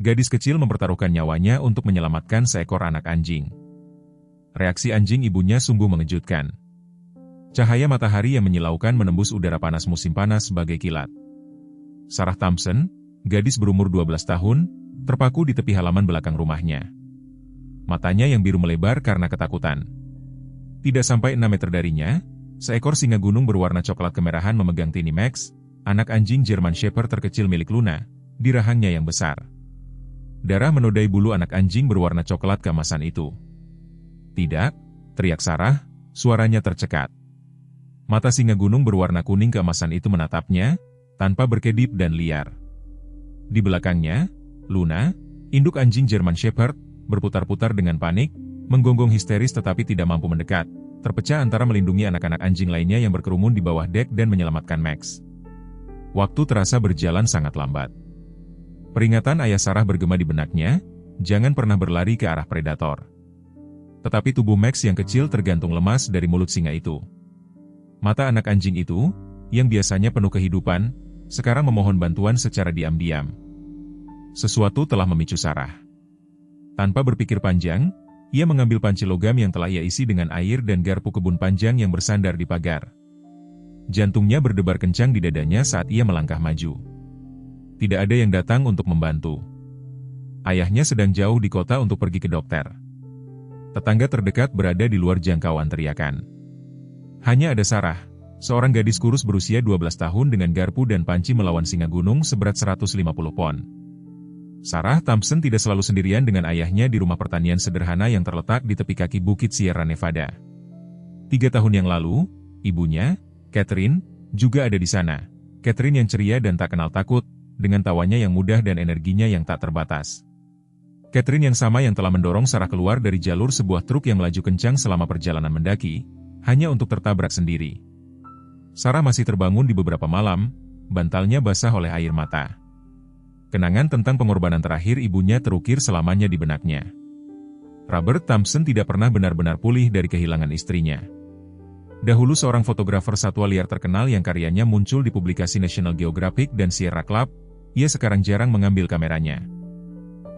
gadis kecil mempertaruhkan nyawanya untuk menyelamatkan seekor anak anjing. Reaksi anjing ibunya sungguh mengejutkan. Cahaya matahari yang menyilaukan menembus udara panas musim panas sebagai kilat. Sarah Thompson, gadis berumur 12 tahun, terpaku di tepi halaman belakang rumahnya. Matanya yang biru melebar karena ketakutan. Tidak sampai 6 meter darinya, seekor singa gunung berwarna coklat kemerahan memegang Tiny Max, anak anjing German Shepherd terkecil milik Luna, di rahangnya yang besar. Darah menodai bulu anak anjing berwarna coklat keemasan itu. "Tidak!" teriak Sarah, suaranya tercekat. Mata singa gunung berwarna kuning keemasan itu menatapnya, tanpa berkedip dan liar. Di belakangnya, Luna, induk anjing German Shepherd, berputar-putar dengan panik, menggonggong histeris tetapi tidak mampu mendekat, terpecah antara melindungi anak-anak anjing lainnya yang berkerumun di bawah dek dan menyelamatkan Max. Waktu terasa berjalan sangat lambat. Peringatan ayah Sarah bergema di benaknya, jangan pernah berlari ke arah predator. Tetapi tubuh Max yang kecil tergantung lemas dari mulut singa itu. Mata anak anjing itu, yang biasanya penuh kehidupan, sekarang memohon bantuan secara diam-diam. Sesuatu telah memicu Sarah. Tanpa berpikir panjang, ia mengambil panci logam yang telah ia isi dengan air dan garpu kebun panjang yang bersandar di pagar. Jantungnya berdebar kencang di dadanya saat ia melangkah maju. Tidak ada yang datang untuk membantu. Ayahnya sedang jauh di kota untuk pergi ke dokter. Tetangga terdekat berada di luar jangkauan teriakan. Hanya ada Sarah, seorang gadis kurus berusia 12 tahun dengan garpu dan panci melawan singa gunung seberat 150 pon. Sarah Thompson tidak selalu sendirian dengan ayahnya di rumah pertanian sederhana yang terletak di tepi kaki Bukit Sierra Nevada. 3 tahun yang lalu, ibunya, Catherine, juga ada di sana. Catherine yang ceria dan tak kenal takut, dengan tawanya yang mudah dan energinya yang tak terbatas. Catherine yang sama yang telah mendorong Sarah keluar dari jalur sebuah truk yang melaju kencang selama perjalanan mendaki, hanya untuk tertabrak sendiri. Sarah masih terbangun di beberapa malam, bantalnya basah oleh air mata. Kenangan tentang pengorbanan terakhir ibunya terukir selamanya di benaknya. Robert Thompson tidak pernah benar-benar pulih dari kehilangan istrinya. Dahulu seorang fotografer satwa liar terkenal yang karyanya muncul di publikasi National Geographic dan Sierra Club, ia sekarang jarang mengambil kameranya.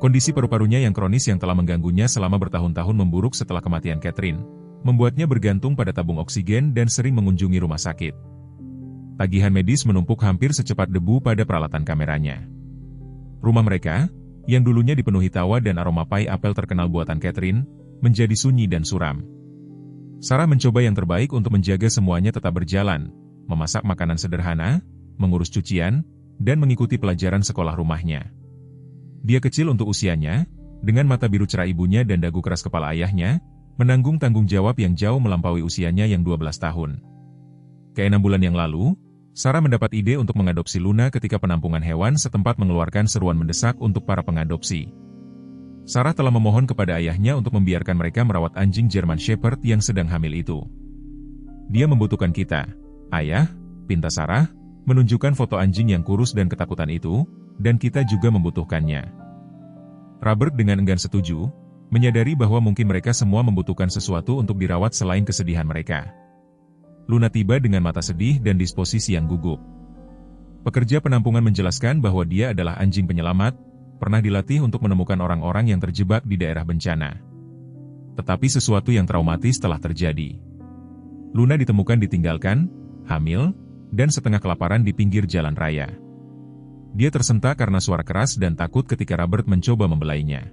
Kondisi paru-parunya yang kronis yang telah mengganggunya selama bertahun-tahun memburuk setelah kematian Catherine, membuatnya bergantung pada tabung oksigen dan sering mengunjungi rumah sakit. Tagihan medis menumpuk hampir secepat debu pada peralatan kameranya. Rumah mereka, yang dulunya dipenuhi tawa dan aroma pai apel terkenal buatan Catherine, menjadi sunyi dan suram. Sarah mencoba yang terbaik untuk menjaga semuanya tetap berjalan, memasak makanan sederhana, mengurus cucian, dan mengikuti pelajaran sekolah rumahnya. Dia kecil untuk usianya, dengan mata biru cerah ibunya dan dagu keras kepala ayahnya, menanggung tanggung jawab yang jauh melampaui usianya yang 12 tahun. Ke-6 bulan yang lalu, Sarah mendapat ide untuk mengadopsi Luna ketika penampungan hewan setempat mengeluarkan seruan mendesak untuk para pengadopsi. Sarah telah memohon kepada ayahnya untuk membiarkan mereka merawat anjing German Shepherd yang sedang hamil itu. "Dia membutuhkan kita, ayah," pinta Sarah, menunjukkan foto anjing yang kurus dan ketakutan itu, "dan kita juga membutuhkannya." Robert dengan enggan setuju, menyadari bahwa mungkin mereka semua membutuhkan sesuatu untuk dirawat selain kesedihan mereka. Luna tiba dengan mata sedih dan disposisi yang gugup. Pekerja penampungan menjelaskan bahwa dia adalah anjing penyelamat, pernah dilatih untuk menemukan orang-orang yang terjebak di daerah bencana. Tetapi sesuatu yang traumatis telah terjadi. Luna ditemukan ditinggalkan, hamil, dan setengah kelaparan di pinggir jalan raya. Dia tersentak karena suara keras dan takut ketika Robert mencoba membelainya.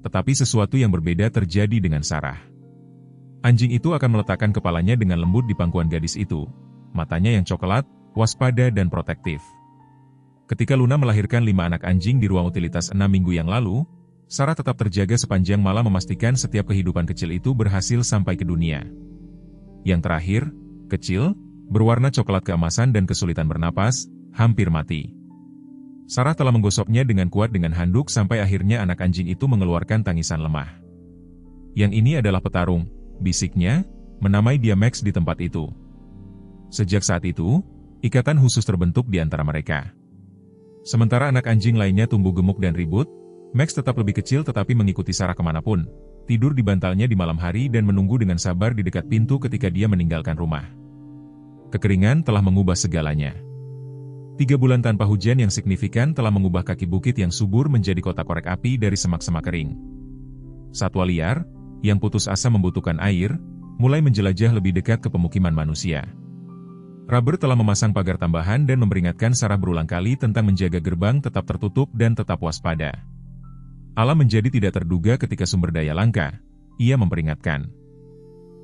Tetapi sesuatu yang berbeda terjadi dengan Sarah. Anjing itu akan meletakkan kepalanya dengan lembut di pangkuan gadis itu, matanya yang coklat, waspada dan protektif. Ketika Luna melahirkan 5 anak anjing di ruang utilitas 6 minggu yang lalu, Sarah tetap terjaga sepanjang malam memastikan setiap kehidupan kecil itu berhasil sampai ke dunia. Yang terakhir, kecil, berwarna coklat keemasan dan kesulitan bernapas, hampir mati. Sarah telah menggosoknya dengan kuat dengan handuk sampai akhirnya anak anjing itu mengeluarkan tangisan lemah. "Yang ini adalah petarung," bisiknya, menamai dia Max di tempat itu. Sejak saat itu, ikatan khusus terbentuk di antara mereka. Sementara anak anjing lainnya tumbuh gemuk dan ribut, Max tetap lebih kecil tetapi mengikuti Sarah kemanapun, tidur di bantalnya di malam hari dan menunggu dengan sabar di dekat pintu ketika dia meninggalkan rumah. Kekeringan telah mengubah segalanya. 3 bulan tanpa hujan yang signifikan telah mengubah kaki bukit yang subur menjadi kota korek api dari semak-semak kering. Satwa liar, yang putus asa membutuhkan air, mulai menjelajah lebih dekat ke pemukiman manusia. Rubber telah memasang pagar tambahan dan memperingatkan Sarah berulang kali tentang menjaga gerbang tetap tertutup dan tetap waspada. Alam menjadi tidak terduga ketika sumber daya langka, ia memperingatkan.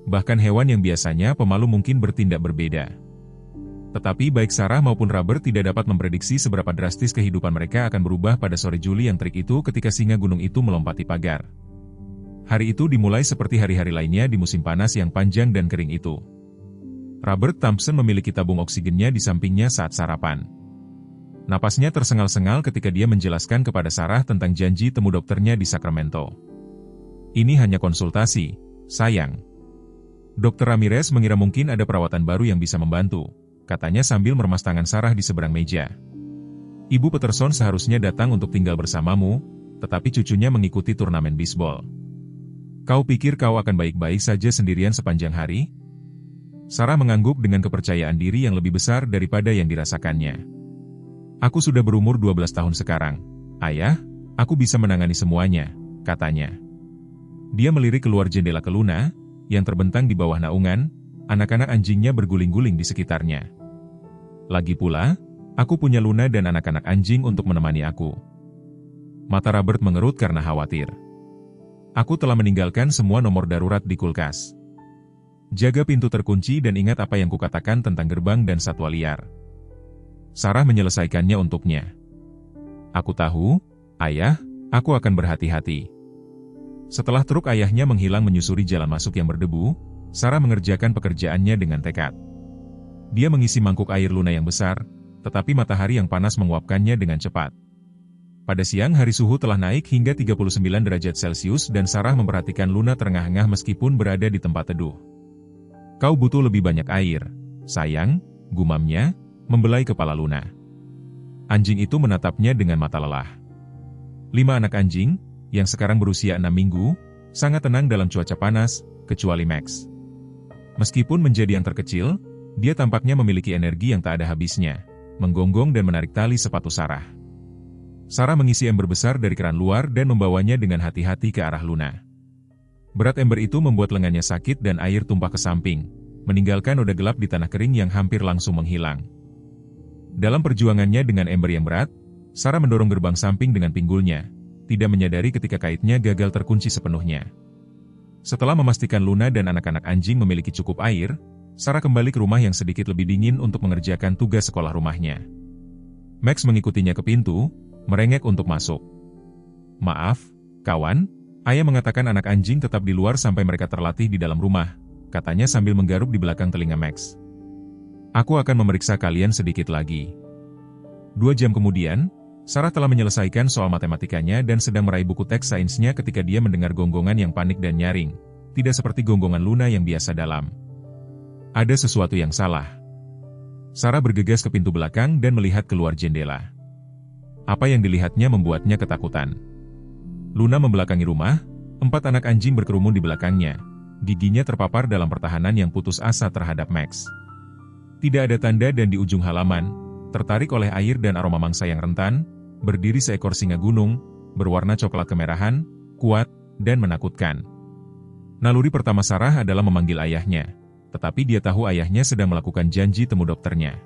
Bahkan hewan yang biasanya pemalu mungkin bertindak berbeda. Tetapi baik Sarah maupun Rubber tidak dapat memprediksi seberapa drastis kehidupan mereka akan berubah pada sore Juli yang terik itu ketika singa gunung itu melompati pagar. Hari itu dimulai seperti hari-hari lainnya di musim panas yang panjang dan kering itu. Robert Thompson memiliki tabung oksigennya di sampingnya saat sarapan. Napasnya tersengal-sengal ketika dia menjelaskan kepada Sarah tentang janji temu dokternya di Sacramento. Ini hanya konsultasi, sayang. Dr. Ramirez mengira mungkin ada perawatan baru yang bisa membantu, katanya sambil meremas tangan Sarah di seberang meja. Ibu Peterson seharusnya datang untuk tinggal bersamamu, tetapi cucunya mengikuti turnamen bisbol. Kau pikir kau akan baik-baik saja sendirian sepanjang hari? Sarah mengangguk dengan kepercayaan diri yang lebih besar daripada yang dirasakannya. Aku sudah berumur 12 tahun sekarang. Ayah, aku bisa menangani semuanya, katanya. Dia melirik keluar jendela ke Luna, yang terbentang di bawah naungan, anak-anak anjingnya berguling-guling di sekitarnya. Lagi pula, aku punya Luna dan anak-anak anjing untuk menemani aku. Mata Robert mengerut karena khawatir. Aku telah meninggalkan semua nomor darurat di kulkas. Jaga pintu terkunci dan ingat apa yang kukatakan tentang gerbang dan satwa liar. Sarah menyelesaikannya untuknya. Aku tahu, ayah, aku akan berhati-hati. Setelah truk ayahnya menghilang menyusuri jalan masuk yang berdebu, Sarah mengerjakan pekerjaannya dengan tekad. Dia mengisi mangkuk air Luna yang besar, tetapi matahari yang panas menguapkannya dengan cepat. Pada siang hari suhu telah naik hingga 39 derajat Celcius dan Sarah memperhatikan Luna terengah-engah meskipun berada di tempat teduh. Kau butuh lebih banyak air, sayang, gumamnya, membelai kepala Luna. Anjing itu menatapnya dengan mata lelah. 5 anak anjing, yang sekarang berusia 6 minggu, sangat tenang dalam cuaca panas, kecuali Max. Meskipun menjadi yang terkecil, dia tampaknya memiliki energi yang tak ada habisnya, menggonggong dan menarik tali sepatu Sarah. Sarah mengisi ember besar dari keran luar dan membawanya dengan hati-hati ke arah Luna. Berat ember itu membuat lengannya sakit dan air tumpah ke samping, meninggalkan noda gelap di tanah kering yang hampir langsung menghilang. Dalam perjuangannya dengan ember yang berat, Sarah mendorong gerbang samping dengan pinggulnya, tidak menyadari ketika kaitnya gagal terkunci sepenuhnya. Setelah memastikan Luna dan anak-anak anjing memiliki cukup air, Sarah kembali ke rumah yang sedikit lebih dingin untuk mengerjakan tugas sekolah rumahnya. Max mengikutinya ke pintu, merengek untuk masuk. Maaf, kawan, ayah mengatakan anak anjing tetap di luar sampai mereka terlatih di dalam rumah, katanya sambil menggaruk di belakang telinga Max. Aku akan memeriksa kalian sedikit lagi. 2 jam kemudian, Sarah telah menyelesaikan soal matematikanya dan sedang meraih buku teks sainsnya ketika dia mendengar gonggongan yang panik dan nyaring, tidak seperti gonggongan Luna yang biasa dalam. Ada sesuatu yang salah. Sarah bergegas ke pintu belakang dan melihat keluar jendela. Apa yang dilihatnya membuatnya ketakutan. Luna membelakangi rumah, 4 anak anjing berkerumun di belakangnya, giginya terpapar dalam pertahanan yang putus asa terhadap Max. Tidak ada tanda dan di ujung halaman, tertarik oleh air dan aroma mangsa yang rentan, berdiri seekor singa gunung, berwarna coklat kemerahan, kuat, dan menakutkan. Naluri pertama Sarah adalah memanggil ayahnya, tetapi dia tahu ayahnya sedang melakukan janji temu dokternya.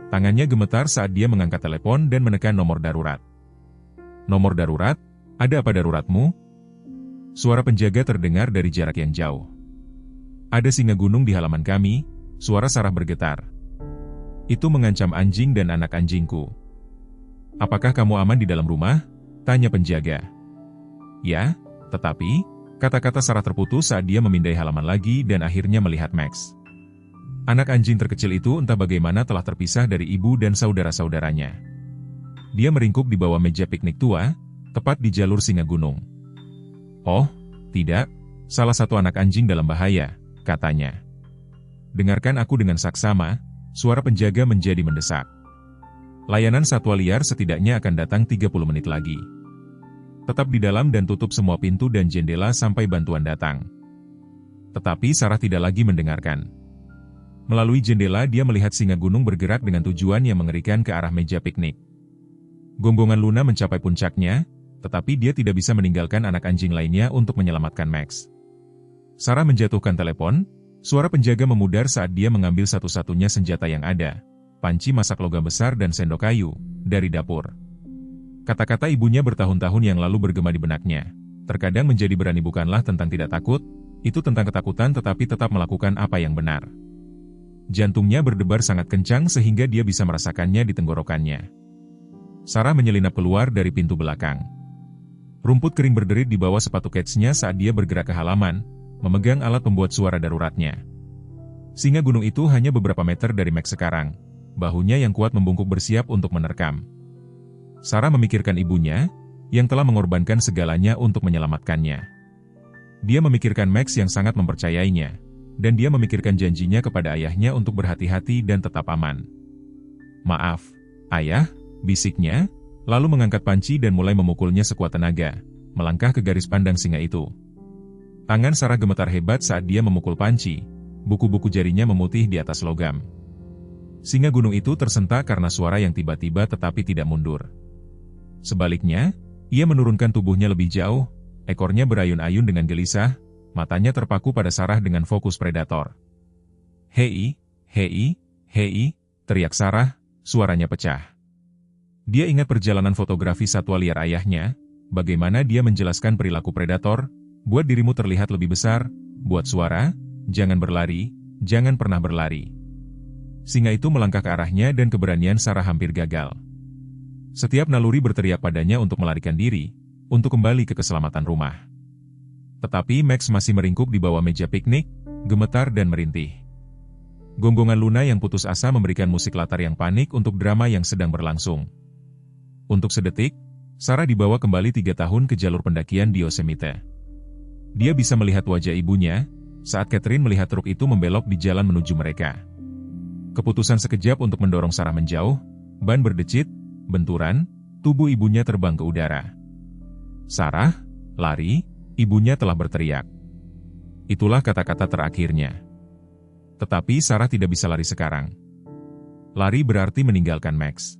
Tangannya gemetar saat dia mengangkat telepon dan menekan nomor darurat. Nomor darurat? Ada apa daruratmu? Suara penjaga terdengar dari jarak yang jauh. Ada singa gunung di halaman kami, suara Sarah bergetar. Itu mengancam anjing dan anak anjingku. Apakah kamu aman di dalam rumah? Tanya penjaga. Ya, tetapi, kata-kata Sarah terputus saat dia memindai halaman lagi dan akhirnya melihat Max. Anak anjing terkecil itu entah bagaimana telah terpisah dari ibu dan saudara-saudaranya. Dia meringkuk di bawah meja piknik tua, tepat di jalur singa gunung. Oh, tidak, salah satu anak anjing dalam bahaya, katanya. Dengarkan aku dengan saksama, suara penjaga menjadi mendesak. Layanan satwa liar setidaknya akan datang 30 menit lagi. Tetap di dalam dan tutup semua pintu dan jendela sampai bantuan datang. Tetapi Sarah tidak lagi mendengarkan. Melalui jendela dia melihat singa gunung bergerak dengan tujuan yang mengerikan ke arah meja piknik. Gonggongan Luna mencapai puncaknya, tetapi dia tidak bisa meninggalkan anak anjing lainnya untuk menyelamatkan Max. Sarah menjatuhkan telepon, suara penjaga memudar saat dia mengambil satu-satunya senjata yang ada, panci masak logam besar dan sendok kayu, dari dapur. Kata-kata ibunya bertahun-tahun yang lalu bergema di benaknya. Terkadang menjadi berani bukanlah tentang tidak takut, itu tentang ketakutan tetapi tetap melakukan apa yang benar. Jantungnya berdebar sangat kencang sehingga dia bisa merasakannya di tenggorokannya. Sarah menyelinap keluar dari pintu belakang. Rumput kering berderit di bawah sepatu ketsnya saat dia bergerak ke halaman, memegang alat pembuat suara daruratnya. Singa gunung itu hanya beberapa meter dari Max sekarang, bahunya yang kuat membungkuk bersiap untuk menerkam. Sarah memikirkan ibunya, yang telah mengorbankan segalanya untuk menyelamatkannya. Dia memikirkan Max yang sangat mempercayainya, dan dia memikirkan janjinya kepada ayahnya untuk berhati-hati dan tetap aman. "Maaf, ayah," bisiknya, lalu mengangkat panci dan mulai memukulnya sekuat tenaga, melangkah ke garis pandang singa itu. Tangan Sarah gemetar hebat saat dia memukul panci, buku-buku jarinya memutih di atas logam. Singa gunung itu tersentak karena suara yang tiba-tiba tetapi tidak mundur. Sebaliknya, ia menurunkan tubuhnya lebih jauh, ekornya berayun-ayun dengan gelisah, matanya terpaku pada Sarah dengan fokus predator. "Hei, hei, hei," teriak Sarah, suaranya pecah. Dia ingat perjalanan fotografi satwa liar ayahnya, bagaimana dia menjelaskan perilaku predator, buat dirimu terlihat lebih besar, buat suara, jangan berlari, jangan pernah berlari. Singa itu melangkah ke arahnya dan keberanian Sarah hampir gagal. Setiap naluri berteriak padanya untuk melarikan diri, untuk kembali ke keselamatan rumah. Tetapi Max masih meringkuk di bawah meja piknik, gemetar dan merintih. Gonggongan Luna yang putus asa memberikan musik latar yang panik untuk drama yang sedang berlangsung. Untuk sedetik, Sarah dibawa kembali 3 tahun ke jalur pendakian di Yosemite. Dia bisa melihat wajah ibunya, saat Catherine melihat truk itu membelok di jalan menuju mereka. Keputusan sekejap untuk mendorong Sarah menjauh, ban berdecit, benturan, tubuh ibunya terbang ke udara. "Sarah, lari," ibunya telah berteriak. Itulah kata-kata terakhirnya. Tetapi Sarah tidak bisa lari sekarang. Lari berarti meninggalkan Max.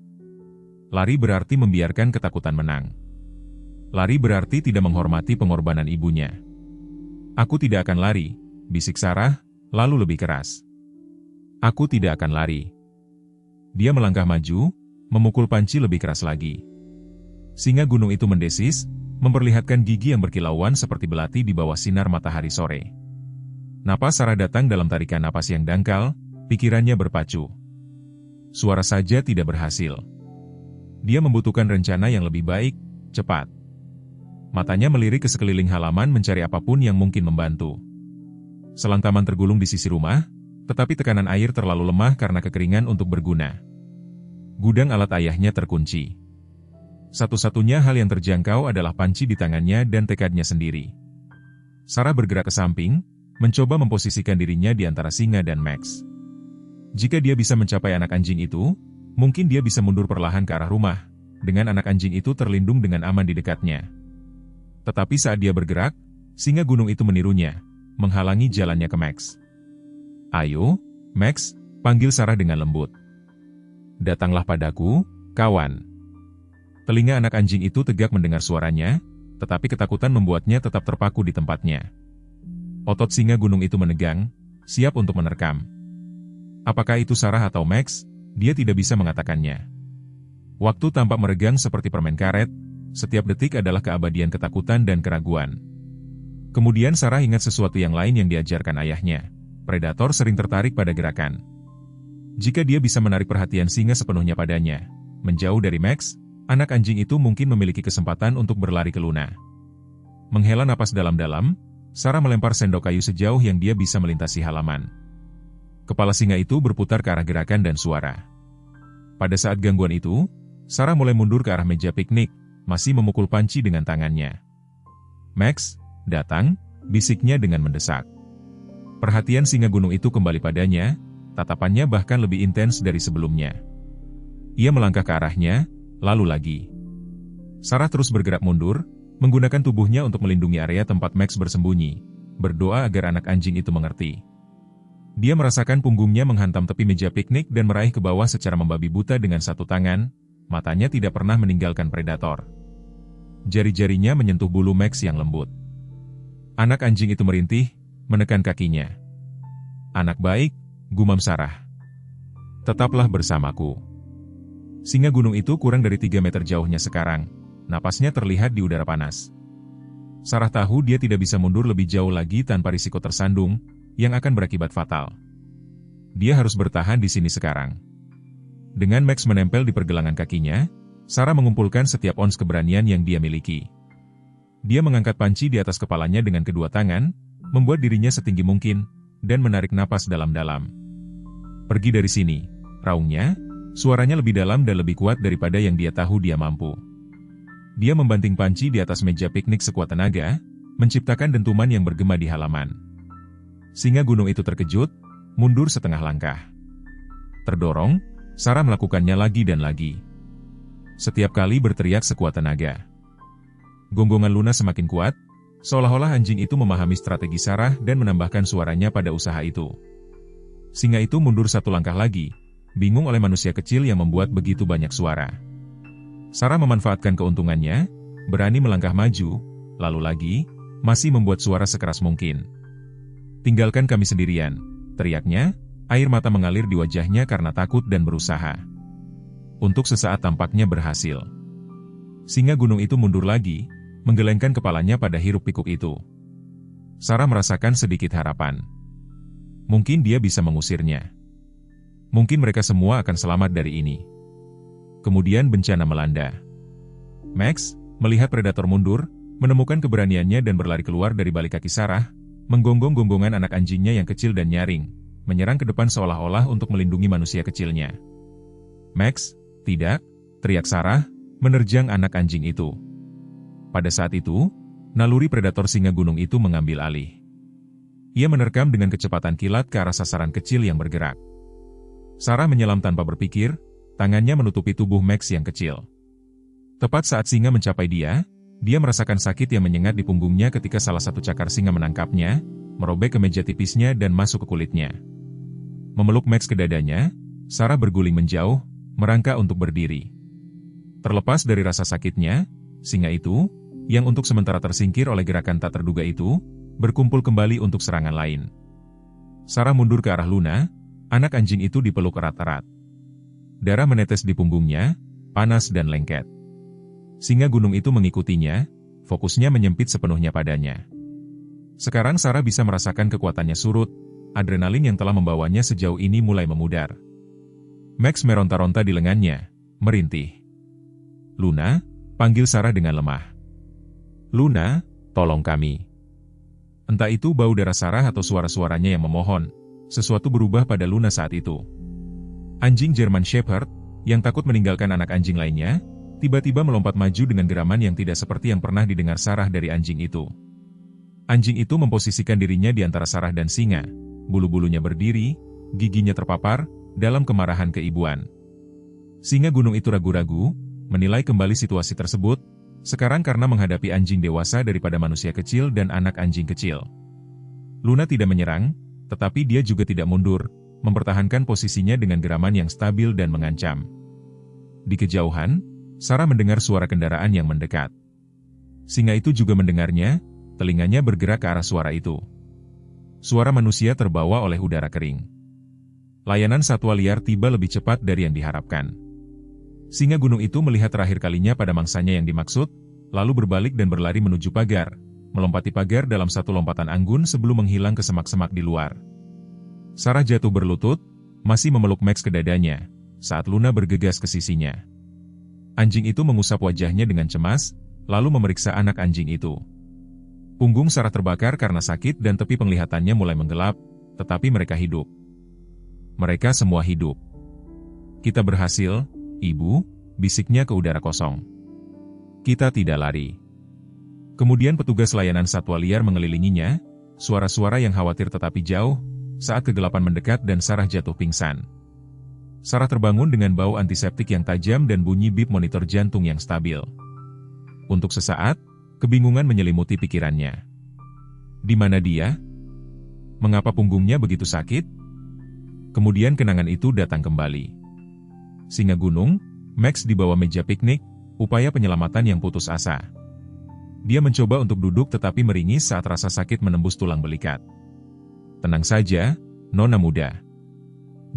Lari berarti membiarkan ketakutan menang. Lari berarti tidak menghormati pengorbanan ibunya. "Aku tidak akan lari," bisik Sarah, lalu lebih keras. "Aku tidak akan lari." Dia melangkah maju, memukul panci lebih keras lagi. Singa gunung itu mendesis, memperlihatkan gigi yang berkilauan seperti belati di bawah sinar matahari sore. Napas Sarah datang dalam tarikan napas yang dangkal, pikirannya berpacu. Suara saja tidak berhasil. Dia membutuhkan rencana yang lebih baik, cepat. Matanya melirik ke sekeliling halaman mencari apapun yang mungkin membantu. Selang taman tergulung di sisi rumah, tetapi tekanan air terlalu lemah karena kekeringan untuk berguna. Gudang alat ayahnya terkunci. Satu-satunya hal yang terjangkau adalah panci di tangannya dan tekadnya sendiri. Sarah bergerak ke samping, mencoba memposisikan dirinya di antara singa dan Max. Jika dia bisa mencapai anak anjing itu, mungkin dia bisa mundur perlahan ke arah rumah, dengan anak anjing itu terlindung dengan aman di dekatnya. Tetapi saat dia bergerak, singa gunung itu menirunya, menghalangi jalannya ke Max. "Ayo, Max," panggil Sarah dengan lembut. "Datanglah padaku, kawan." Telinga anak anjing itu tegak mendengar suaranya, tetapi ketakutan membuatnya tetap terpaku di tempatnya. Otot singa gunung itu menegang, siap untuk menerkam. Apakah itu Sarah atau Max? Dia tidak bisa mengatakannya. Waktu tampak meregang seperti permen karet, setiap detik adalah keabadian ketakutan dan keraguan. Kemudian Sarah ingat sesuatu yang lain yang diajarkan ayahnya. Predator sering tertarik pada gerakan. Jika dia bisa menarik perhatian singa sepenuhnya padanya, menjauh dari Max, anak anjing itu mungkin memiliki kesempatan untuk berlari ke Luna. Menghela napas dalam-dalam, Sarah melempar sendok kayu sejauh yang dia bisa melintasi halaman. Kepala singa itu berputar ke arah gerakan dan suara. Pada saat gangguan itu, Sarah mulai mundur ke arah meja piknik, masih memukul panci dengan tangannya. "Max, datang," bisiknya dengan mendesak. Perhatian singa gunung itu kembali padanya, tatapannya bahkan lebih intens dari sebelumnya. Ia melangkah ke arahnya, lalu lagi. Sarah terus bergerak mundur, menggunakan tubuhnya untuk melindungi area tempat Max bersembunyi, berdoa agar anak anjing itu mengerti. Dia merasakan punggungnya menghantam tepi meja piknik dan meraih ke bawah secara membabi buta dengan satu tangan, matanya tidak pernah meninggalkan predator. Jari-jarinya menyentuh bulu Max yang lembut. Anak anjing itu merintih, menekan kakinya. "Anak baik," gumam Sarah. "Tetaplah bersamaku." Singa gunung itu kurang dari 3 meter jauhnya sekarang, napasnya terlihat di udara panas. Sarah tahu dia tidak bisa mundur lebih jauh lagi tanpa risiko tersandung, yang akan berakibat fatal. Dia harus bertahan di sini sekarang. Dengan Max menempel di pergelangan kakinya, Sarah mengumpulkan setiap ons keberanian yang dia miliki. Dia mengangkat panci di atas kepalanya dengan kedua tangan, membuat dirinya setinggi mungkin, dan menarik napas dalam-dalam. "Pergi dari sini," raungnya, suaranya lebih dalam dan lebih kuat daripada yang dia tahu dia mampu. Dia membanting panci di atas meja piknik sekuat tenaga, menciptakan dentuman yang bergema di halaman. Singa gunung itu terkejut, mundur setengah langkah. Terdorong, Sarah melakukannya lagi dan lagi. Setiap kali berteriak sekuat tenaga. Gonggongan Luna semakin kuat, seolah-olah anjing itu memahami strategi Sarah dan menambahkan suaranya pada usaha itu. Singa itu mundur satu langkah lagi, bingung oleh manusia kecil yang membuat begitu banyak suara. Sarah memanfaatkan keuntungannya, berani melangkah maju, lalu lagi, masih membuat suara sekeras mungkin. "Tinggalkan kami sendirian," teriaknya, air mata mengalir di wajahnya karena takut dan berusaha. Untuk sesaat tampaknya berhasil. Singa gunung itu mundur lagi, menggelengkan kepalanya pada hiruk-pikuk itu. Sarah merasakan sedikit harapan. Mungkin dia bisa mengusirnya. Mungkin mereka semua akan selamat dari ini. Kemudian bencana melanda. Max, melihat predator mundur, menemukan keberaniannya dan berlari keluar dari balik kaki Sarah, menggonggong gonggongan anak anjingnya yang kecil dan nyaring, menyerang ke depan seolah-olah untuk melindungi manusia kecilnya. "Max, tidak!" teriak Sarah, menerjang anak anjing itu. Pada saat itu, naluri predator singa gunung itu mengambil alih. Ia menerkam dengan kecepatan kilat ke arah sasaran kecil yang bergerak. Sarah menyelam tanpa berpikir, tangannya menutupi tubuh Max yang kecil. Tepat saat singa mencapai dia merasakan sakit yang menyengat di punggungnya ketika salah satu cakar singa menangkapnya, merobek ke meja tipisnya dan masuk ke kulitnya. Memeluk Max ke dadanya, Sarah berguling menjauh, merangkak untuk berdiri. Terlepas dari rasa sakitnya, singa itu, yang untuk sementara tersingkir oleh gerakan tak terduga itu, berkumpul kembali untuk serangan lain. Sarah mundur ke arah Luna, anak anjing itu dipeluk erat-erat. Darah menetes di punggungnya, panas dan lengket. Singa gunung itu mengikutinya, fokusnya menyempit sepenuhnya padanya. Sekarang Sarah bisa merasakan kekuatannya surut, adrenalin yang telah membawanya sejauh ini mulai memudar. Max meronta-ronta di lengannya, merintih. "Luna," panggil Sarah dengan lemah. "Luna, tolong kami." Entah itu bau darah Sarah atau suara-suaranya yang memohon, sesuatu berubah pada Luna saat itu. Anjing German Shepherd, yang takut meninggalkan anak anjing lainnya, tiba-tiba melompat maju dengan geraman yang tidak seperti yang pernah didengar Sarah dari anjing itu. Anjing itu memposisikan dirinya di antara Sarah dan singa, bulu-bulunya berdiri, giginya terpapar, dalam kemarahan keibuan. Singa gunung itu ragu-ragu, menilai kembali situasi tersebut, sekarang karena menghadapi anjing dewasa daripada manusia kecil dan anak anjing kecil. Luna tidak menyerang, tetapi dia juga tidak mundur, mempertahankan posisinya dengan geraman yang stabil dan mengancam. Di kejauhan, Sarah mendengar suara kendaraan yang mendekat. Singa itu juga mendengarnya, telinganya bergerak ke arah suara itu. Suara manusia terbawa oleh udara kering. Layanan satwa liar tiba lebih cepat dari yang diharapkan. Singa gunung itu melihat terakhir kalinya pada mangsanya yang dimaksud, lalu berbalik dan berlari menuju pagar, melompati pagar dalam satu lompatan anggun sebelum menghilang ke semak-semak di luar. Sarah jatuh berlutut, masih memeluk Max ke dadanya, saat Luna bergegas ke sisinya. Anjing itu mengusap wajahnya dengan cemas, lalu memeriksa anak anjing itu. Punggung Sarah terbakar karena sakit dan tepi penglihatannya mulai menggelap, tetapi mereka hidup. Mereka semua hidup. "Kita berhasil, Ibu," bisiknya ke udara kosong. "Kita tidak lari." Kemudian petugas layanan satwa liar mengelilinginya, suara-suara yang khawatir tetapi jauh, saat kegelapan mendekat dan Sarah jatuh pingsan. Sarah terbangun dengan bau antiseptik yang tajam dan bunyi bip monitor jantung yang stabil. Untuk sesaat, kebingungan menyelimuti pikirannya. Di mana dia? Mengapa punggungnya begitu sakit? Kemudian kenangan itu datang kembali. Singa gunung, Max di bawah meja piknik, upaya penyelamatan yang putus asa. Dia mencoba untuk duduk tetapi meringis saat rasa sakit menembus tulang belikat. Tenang saja, Nona muda.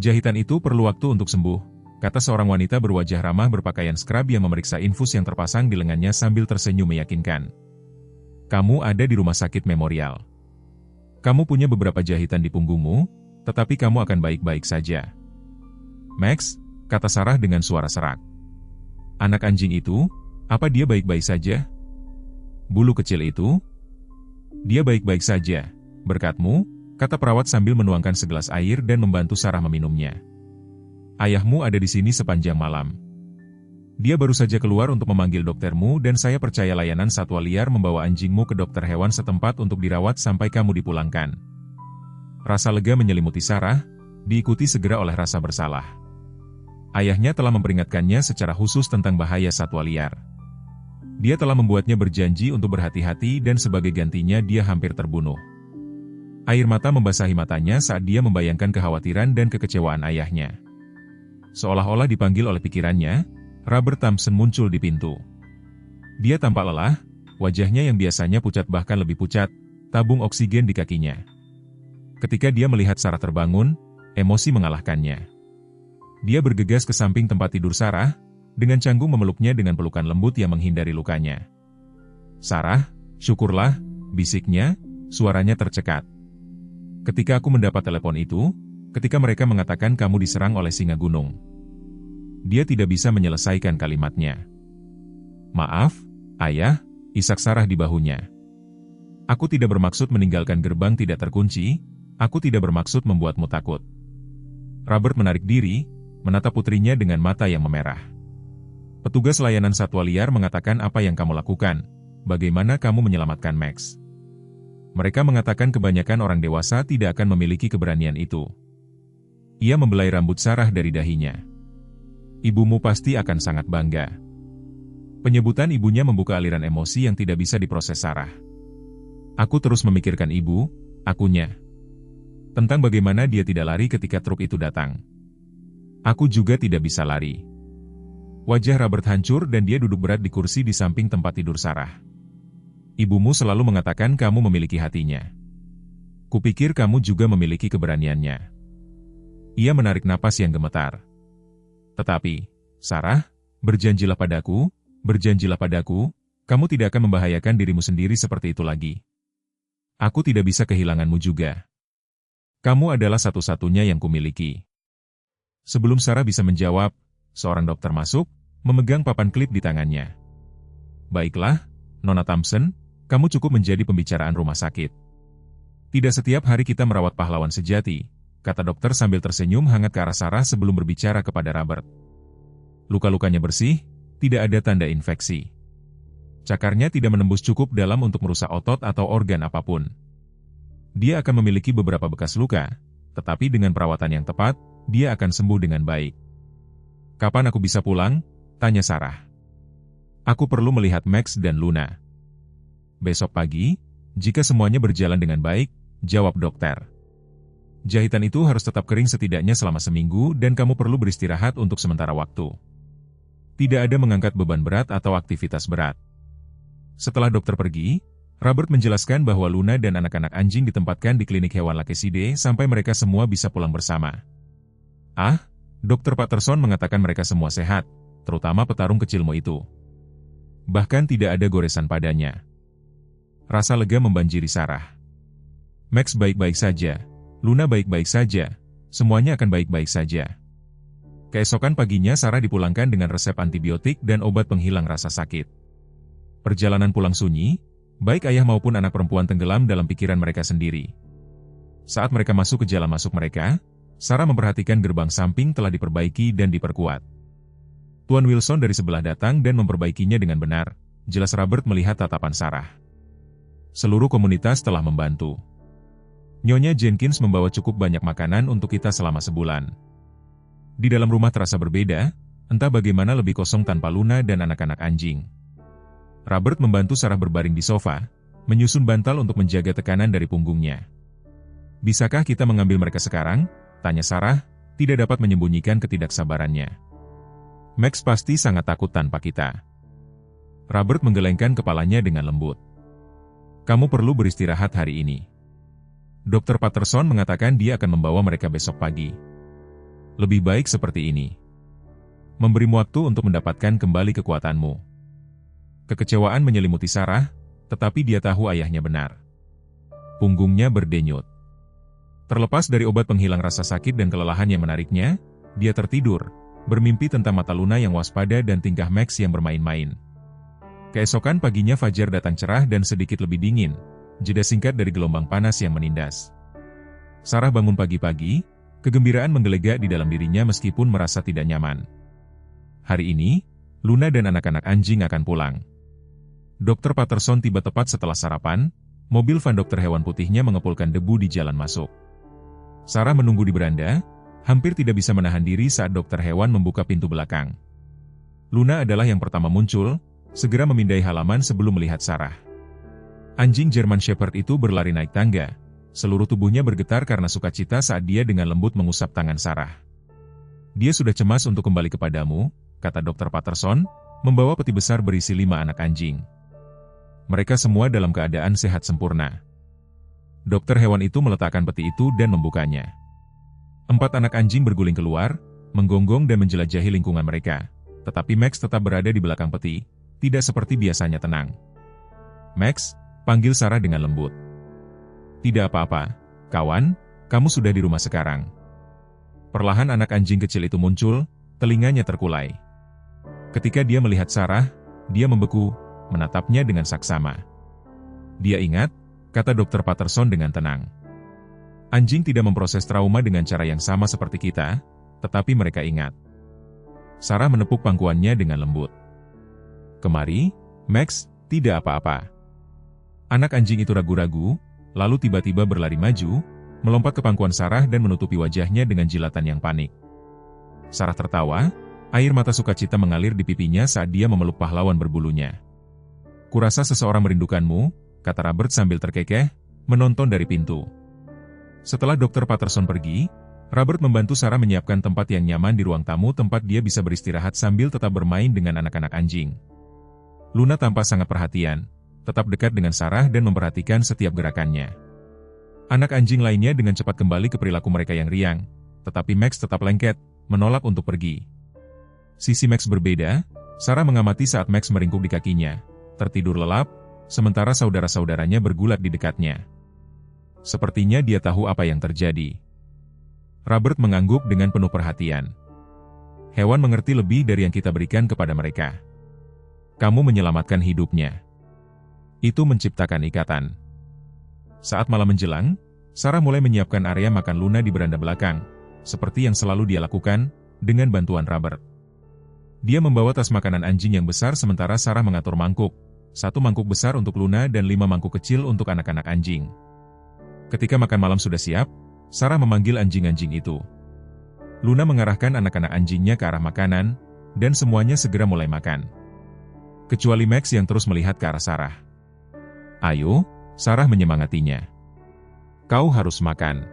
Jahitan itu perlu waktu untuk sembuh, kata seorang wanita berwajah ramah berpakaian scrub yang memeriksa infus yang terpasang di lengannya sambil tersenyum meyakinkan. Kamu ada di rumah sakit Memorial. Kamu punya beberapa jahitan di punggungmu, tetapi kamu akan baik-baik saja. Max, kata Sarah dengan suara serak. Anak anjing itu, apa dia baik-baik saja? Bulu kecil itu? Dia baik-baik saja, berkatmu, kata perawat sambil menuangkan segelas air dan membantu Sarah meminumnya. Ayahmu ada di sini sepanjang malam. Dia baru saja keluar untuk memanggil doktermu dan saya percaya layanan satwa liar membawa anjingmu ke dokter hewan setempat untuk dirawat sampai kamu dipulangkan. Rasa lega menyelimuti Sarah, diikuti segera oleh rasa bersalah. Ayahnya telah memperingatkannya secara khusus tentang bahaya satwa liar. Dia telah membuatnya berjanji untuk berhati-hati dan sebagai gantinya dia hampir terbunuh. Air mata membasahi matanya saat dia membayangkan kekhawatiran dan kekecewaan ayahnya. Seolah-olah dipanggil oleh pikirannya, Robert Thompson muncul di pintu. Dia tampak lelah, wajahnya yang biasanya pucat bahkan lebih pucat, tabung oksigen di kakinya. Ketika dia melihat Sarah terbangun, emosi mengalahkannya. Dia bergegas ke samping tempat tidur Sarah, dengan canggung memeluknya dengan pelukan lembut yang menghindari lukanya. Sarah, syukurlah, bisiknya, suaranya tercekat. Ketika aku mendapat telepon itu, ketika mereka mengatakan kamu diserang oleh singa gunung. Dia tidak bisa menyelesaikan kalimatnya. Maaf, ayah, isak Sarah di bahunya. Aku tidak bermaksud meninggalkan gerbang tidak terkunci, aku tidak bermaksud membuatmu takut. Robert menarik diri, menatap putrinya dengan mata yang memerah. Petugas layanan satwa liar mengatakan apa yang kamu lakukan, bagaimana kamu menyelamatkan Max. Mereka mengatakan kebanyakan orang dewasa tidak akan memiliki keberanian itu. Ia membelai rambut Sarah dari dahinya. Ibumu pasti akan sangat bangga. Penyebutan ibunya membuka aliran emosi yang tidak bisa diproses Sarah. Aku terus memikirkan ibu, akunya. Tentang bagaimana dia tidak lari ketika truk itu datang. Aku juga tidak bisa lari. Wajah Robert hancur dan dia duduk berat di kursi di samping tempat tidur Sarah. Ibumu selalu mengatakan kamu memiliki hatinya. Kupikir kamu juga memiliki keberaniannya. Ia menarik napas yang gemetar. Tetapi, Sarah, berjanjilah padaku, kamu tidak akan membahayakan dirimu sendiri seperti itu lagi. Aku tidak bisa kehilanganmu juga. Kamu adalah satu-satunya yang kumiliki. Sebelum Sarah bisa menjawab, seorang dokter masuk, memegang papan klip di tangannya. Baiklah, Nona Thompson, kamu cukup menjadi pembicaraan rumah sakit. Tidak setiap hari kita merawat pahlawan sejati, kata dokter sambil tersenyum hangat ke arah Sarah sebelum berbicara kepada Robert. Luka-lukanya bersih, tidak ada tanda infeksi. Cakarnya tidak menembus cukup dalam untuk merusak otot atau organ apapun. Dia akan memiliki beberapa bekas luka, tetapi dengan perawatan yang tepat, dia akan sembuh dengan baik. Kapan aku bisa pulang? Tanya Sarah. Aku perlu melihat Max dan Luna. Besok pagi, jika semuanya berjalan dengan baik, jawab dokter. Jahitan itu harus tetap kering setidaknya selama seminggu dan kamu perlu beristirahat untuk sementara waktu. Tidak ada mengangkat beban berat atau aktivitas berat. Setelah dokter pergi, Robert menjelaskan bahwa Luna dan anak-anak anjing ditempatkan di klinik hewan Lakeside sampai mereka semua bisa pulang bersama. Dr. Patterson mengatakan mereka semua sehat, terutama petarung kecilmu itu. Bahkan tidak ada goresan padanya. Rasa lega membanjiri Sarah. Max baik-baik saja, Luna baik-baik saja, semuanya akan baik-baik saja. Keesokan paginya Sarah dipulangkan dengan resep antibiotik dan obat penghilang rasa sakit. Perjalanan pulang sunyi, baik ayah maupun anak perempuan tenggelam dalam pikiran mereka sendiri. Saat mereka masuk ke jalan masuk mereka, Sarah memperhatikan gerbang samping telah diperbaiki dan diperkuat. Tuan Wilson dari sebelah datang dan memperbaikinya dengan benar, jelas Robert melihat tatapan Sarah. Seluruh komunitas telah membantu. Nyonya Jenkins membawa cukup banyak makanan untuk kita selama sebulan. Di dalam rumah terasa berbeda, entah bagaimana lebih kosong tanpa Luna dan anak-anak anjing. Robert membantu Sarah berbaring di sofa, menyusun bantal untuk menjaga tekanan dari punggungnya. Bisakah kita mengambil mereka sekarang? Tanya Sarah, tidak dapat menyembunyikan ketidaksabarannya. Max pasti sangat takut tanpa kita. Robert menggelengkan kepalanya dengan lembut. Kamu perlu beristirahat hari ini. Dr. Patterson mengatakan dia akan membawa mereka besok pagi. Lebih baik seperti ini. Memberimu waktu untuk mendapatkan kembali kekuatanmu. Kekecewaan menyelimuti Sarah, tetapi dia tahu ayahnya benar. Punggungnya berdenyut. Terlepas dari obat penghilang rasa sakit dan kelelahan yang menariknya, dia tertidur, bermimpi tentang mata Luna yang waspada dan tingkah Max yang bermain-main. Keesokan paginya fajar datang cerah dan sedikit lebih dingin, jeda singkat dari gelombang panas yang menindas. Sarah bangun pagi-pagi, kegembiraan menggelegak di dalam dirinya meskipun merasa tidak nyaman. Hari ini, Luna dan anak-anak anjing akan pulang. Dr. Patterson tiba tepat setelah sarapan, mobil van dokter hewan putihnya mengepulkan debu di jalan masuk. Sarah menunggu di beranda, hampir tidak bisa menahan diri saat dokter hewan membuka pintu belakang. Luna adalah yang pertama muncul, segera memindai halaman sebelum melihat Sarah. Anjing German Shepherd itu berlari naik tangga, seluruh tubuhnya bergetar karena sukacita saat dia dengan lembut mengusap tangan Sarah. Dia sudah cemas untuk kembali kepadamu, kata Dr. Patterson, membawa peti besar berisi 5 anak anjing. Mereka semua dalam keadaan sehat sempurna. Dokter hewan itu meletakkan peti itu dan membukanya. 4 anak anjing berguling keluar, menggonggong dan menjelajahi lingkungan mereka. Tetapi Max tetap berada di belakang peti, tidak seperti biasanya tenang. Max, panggil Sarah dengan lembut. Tidak apa-apa, kawan, kamu sudah di rumah sekarang. Perlahan anak anjing kecil itu muncul, telinganya terkulai. Ketika dia melihat Sarah, dia membeku, menatapnya dengan saksama. Dia ingat, kata Dr. Patterson dengan tenang. Anjing tidak memproses trauma dengan cara yang sama seperti kita, tetapi mereka ingat. Sarah menepuk pangkuannya dengan lembut. Kemari, Max, tidak apa-apa. Anak anjing itu ragu-ragu, lalu tiba-tiba berlari maju, melompat ke pangkuan Sarah dan menutupi wajahnya dengan jilatan yang panik. Sarah tertawa, air mata sukacita mengalir di pipinya saat dia memeluk pahlawan berbulunya. Kurasa seseorang merindukanmu, kata Robert sambil terkekeh, menonton dari pintu. Setelah Dr. Patterson pergi, Robert membantu Sarah menyiapkan tempat yang nyaman di ruang tamu tempat dia bisa beristirahat sambil tetap bermain dengan anak-anak anjing. Luna tampak sangat perhatian, tetap dekat dengan Sarah dan memperhatikan setiap gerakannya. Anak anjing lainnya dengan cepat kembali ke perilaku mereka yang riang, tetapi Max tetap lengket, menolak untuk pergi. Sisi Max berbeda, Sarah mengamati saat Max meringkuk di kakinya, tertidur lelap, sementara saudara-saudaranya bergulat di dekatnya. Sepertinya dia tahu apa yang terjadi. Robert mengangguk dengan penuh perhatian. Hewan mengerti lebih dari yang kita berikan kepada mereka. Kamu menyelamatkan hidupnya. Itu menciptakan ikatan. Saat malam menjelang, Sarah mulai menyiapkan area makan Luna di beranda belakang, seperti yang selalu dia lakukan, dengan bantuan Robert. Dia membawa tas makanan anjing yang besar sementara Sarah mengatur mangkuk, 1 mangkuk besar untuk Luna dan 5 mangkuk kecil untuk anak-anak anjing. Ketika makan malam sudah siap, Sarah memanggil anjing-anjing itu. Luna mengarahkan anak-anak anjingnya ke arah makanan, dan semuanya segera mulai makan. Kecuali Max yang terus melihat ke arah Sarah. Ayo, Sarah menyemangatinya. Kau harus makan.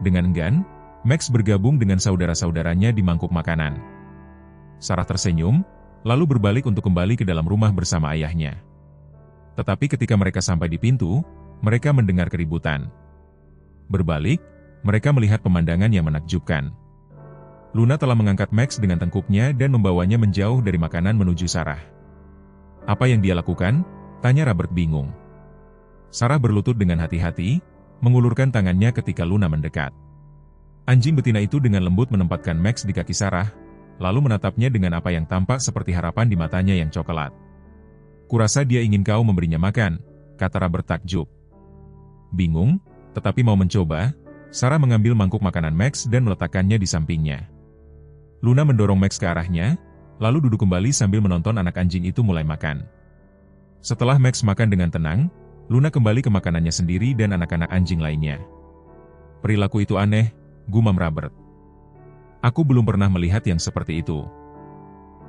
Dengan enggan, Max bergabung dengan saudara-saudaranya di mangkuk makanan. Sarah tersenyum, lalu berbalik untuk kembali ke dalam rumah bersama ayahnya. Tetapi ketika mereka sampai di pintu, mereka mendengar keributan. Berbalik, mereka melihat pemandangan yang menakjubkan. Luna telah mengangkat Max dengan tengkuknya dan membawanya menjauh dari makanan menuju Sarah. Apa yang dia lakukan? Tanya Robert bingung. Sarah berlutut dengan hati-hati, mengulurkan tangannya ketika Luna mendekat. Anjing betina itu dengan lembut menempatkan Max di kaki Sarah, lalu menatapnya dengan apa yang tampak seperti harapan di matanya yang coklat. Kurasa dia ingin kau memberinya makan, kata Robert takjub. Bingung, tetapi mau mencoba, Sarah mengambil mangkuk makanan Max dan meletakkannya di sampingnya. Luna mendorong Max ke arahnya, lalu duduk kembali sambil menonton anak anjing itu mulai makan. Setelah Max makan dengan tenang, Luna kembali ke makanannya sendiri dan anak-anak anjing lainnya. Perilaku itu aneh, gumam Robert. Aku belum pernah melihat yang seperti itu.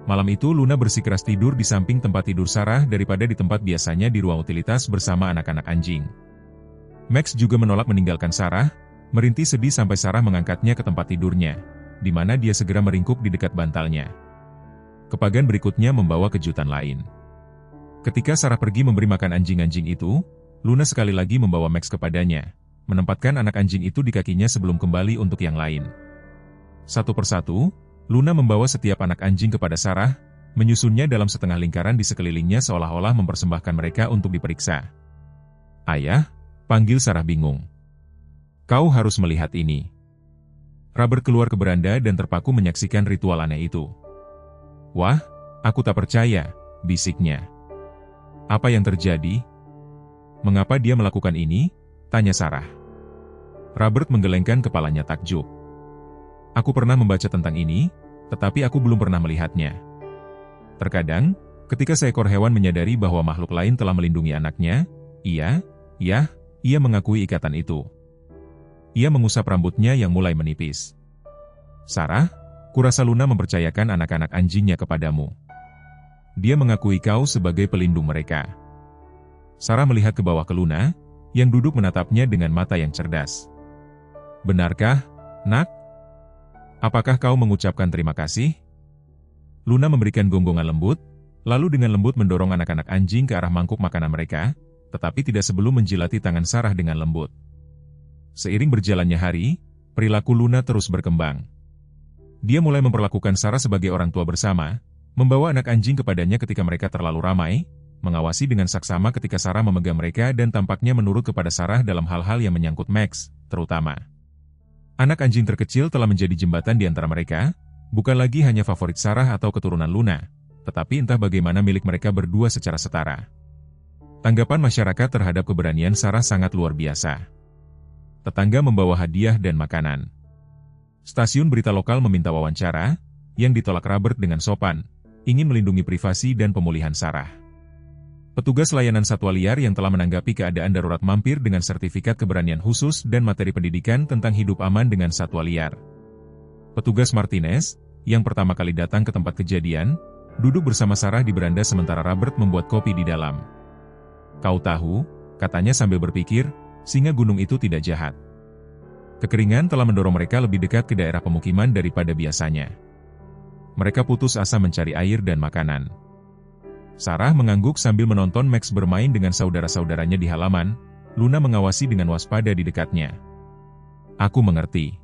Malam itu Luna bersikeras tidur di samping tempat tidur Sarah daripada di tempat biasanya di ruang utilitas bersama anak-anak anjing. Max juga menolak meninggalkan Sarah, Merintih sedih sampai Sarah mengangkatnya ke tempat tidurnya, di mana dia segera meringkuk di dekat bantalnya. Kepagan berikutnya membawa kejutan lain. Ketika Sarah pergi memberi makan anjing-anjing itu, Luna sekali lagi membawa Max kepadanya, menempatkan anak anjing itu di kakinya sebelum kembali untuk yang lain. Satu persatu, Luna membawa setiap anak anjing kepada Sarah, menyusunnya dalam setengah lingkaran di sekelilingnya seolah-olah mempersembahkan mereka untuk diperiksa. "Ayah," panggil Sarah bingung. "Kau harus melihat ini." Robert keluar ke beranda dan terpaku menyaksikan ritual aneh itu. "Wah, aku tak percaya," bisiknya. "Apa yang terjadi? Mengapa dia melakukan ini?" tanya Sarah. Robert menggelengkan kepalanya takjub. "Aku pernah membaca tentang ini, tetapi aku belum pernah melihatnya. Terkadang, ketika seekor hewan menyadari bahwa makhluk lain telah melindungi anaknya, ia mengakui ikatan itu." Ia mengusap rambutnya yang mulai menipis. "Sarah, kurasa Luna mempercayakan anak-anak anjingnya kepadamu. Dia mengakui kau sebagai pelindung mereka." Sarah melihat ke bawah ke Luna, yang duduk menatapnya dengan mata yang cerdas. "Benarkah, Nak? Apakah kau mengucapkan terima kasih?" Luna memberikan gonggongan lembut, lalu dengan lembut mendorong anak-anak anjing ke arah mangkuk makanan mereka, tetapi tidak sebelum menjilati tangan Sarah dengan lembut. Seiring berjalannya hari, perilaku Luna terus berkembang. Dia mulai memperlakukan Sarah sebagai orang tua bersama, membawa anak anjing kepadanya ketika mereka terlalu ramai, mengawasi dengan saksama ketika Sarah memegang mereka dan tampaknya menurut kepada Sarah dalam hal-hal yang menyangkut Max, terutama. Anak anjing terkecil telah menjadi jembatan di antara mereka, bukan lagi hanya favorit Sarah atau keturunan Luna, tetapi entah bagaimana milik mereka berdua secara setara. Tanggapan masyarakat terhadap keberanian Sarah sangat luar biasa. Tetangga membawa hadiah dan makanan. Stasiun berita lokal meminta wawancara, yang ditolak Robert dengan sopan, ingin melindungi privasi dan pemulihan Sarah. Petugas layanan satwa liar yang telah menanggapi keadaan darurat mampir dengan sertifikat keberanian khusus dan materi pendidikan tentang hidup aman dengan satwa liar. Petugas Martinez, yang pertama kali datang ke tempat kejadian, duduk bersama Sarah di beranda sementara Robert membuat kopi di dalam. "Kau tahu," katanya sambil berpikir, singa gunung itu tidak jahat. Kekeringan telah mendorong mereka lebih dekat ke daerah pemukiman daripada biasanya. Mereka putus asa mencari air dan makanan. Sarah mengangguk sambil menonton Max bermain dengan saudara-saudaranya di halaman. Luna mengawasi dengan waspada di dekatnya. "Aku mengerti.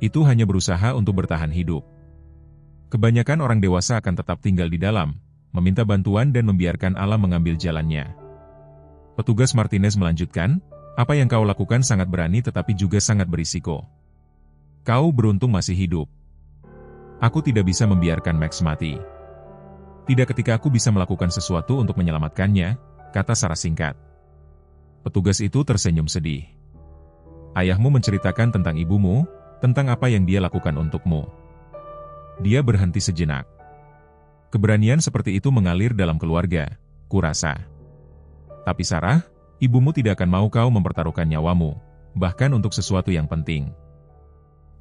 Itu hanya berusaha untuk bertahan hidup. Kebanyakan orang dewasa akan tetap tinggal di dalam, meminta bantuan dan membiarkan alam mengambil jalannya." Petugas Martinez melanjutkan, "Apa yang kau lakukan sangat berani tetapi juga sangat berisiko. Kau beruntung masih hidup. Aku tidak bisa membiarkan Max mati. Tidak ketika aku bisa melakukan sesuatu untuk menyelamatkannya," kata Sarah singkat. Petugas itu tersenyum sedih. "Ayahmu menceritakan tentang ibumu, tentang apa yang dia lakukan untukmu." Dia berhenti sejenak. "Keberanian seperti itu mengalir dalam keluarga, kurasa. Tapi Sarah, ibumu tidak akan mau kau mempertaruhkan nyawamu, bahkan untuk sesuatu yang penting.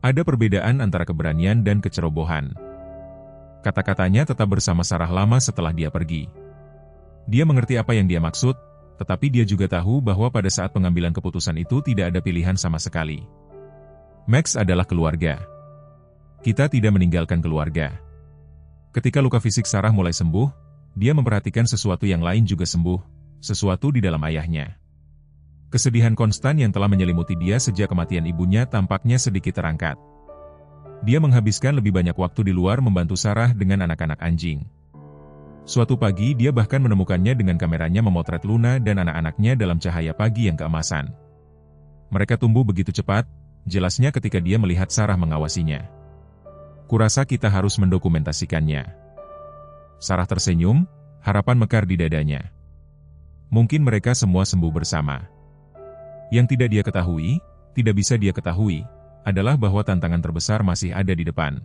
Ada perbedaan antara keberanian dan kecerobohan." Kata-katanya tetap bersama Sarah lama setelah dia pergi. Dia mengerti apa yang dia maksud, tetapi dia juga tahu bahwa pada saat pengambilan keputusan itu tidak ada pilihan sama sekali. Max adalah keluarga. Kita tidak meninggalkan keluarga. Ketika luka fisik Sarah mulai sembuh, dia memperhatikan sesuatu yang lain juga sembuh, sesuatu di dalam ayahnya. Kesedihan konstan yang telah menyelimuti dia sejak kematian ibunya tampaknya sedikit terangkat. Dia menghabiskan lebih banyak waktu di luar membantu Sarah dengan anak-anak anjing. Suatu pagi dia bahkan menemukannya dengan kameranya memotret Luna dan anak-anaknya dalam cahaya pagi yang keemasan. Mereka tumbuh begitu cepat, jelasnya ketika dia melihat Sarah mengawasinya. "Kurasa kita harus mendokumentasikannya." Sarah tersenyum, harapan mekar di dadanya. Mungkin mereka semua sembuh bersama. Yang tidak dia ketahui, tidak bisa dia ketahui, adalah bahwa tantangan terbesar masih ada di depan.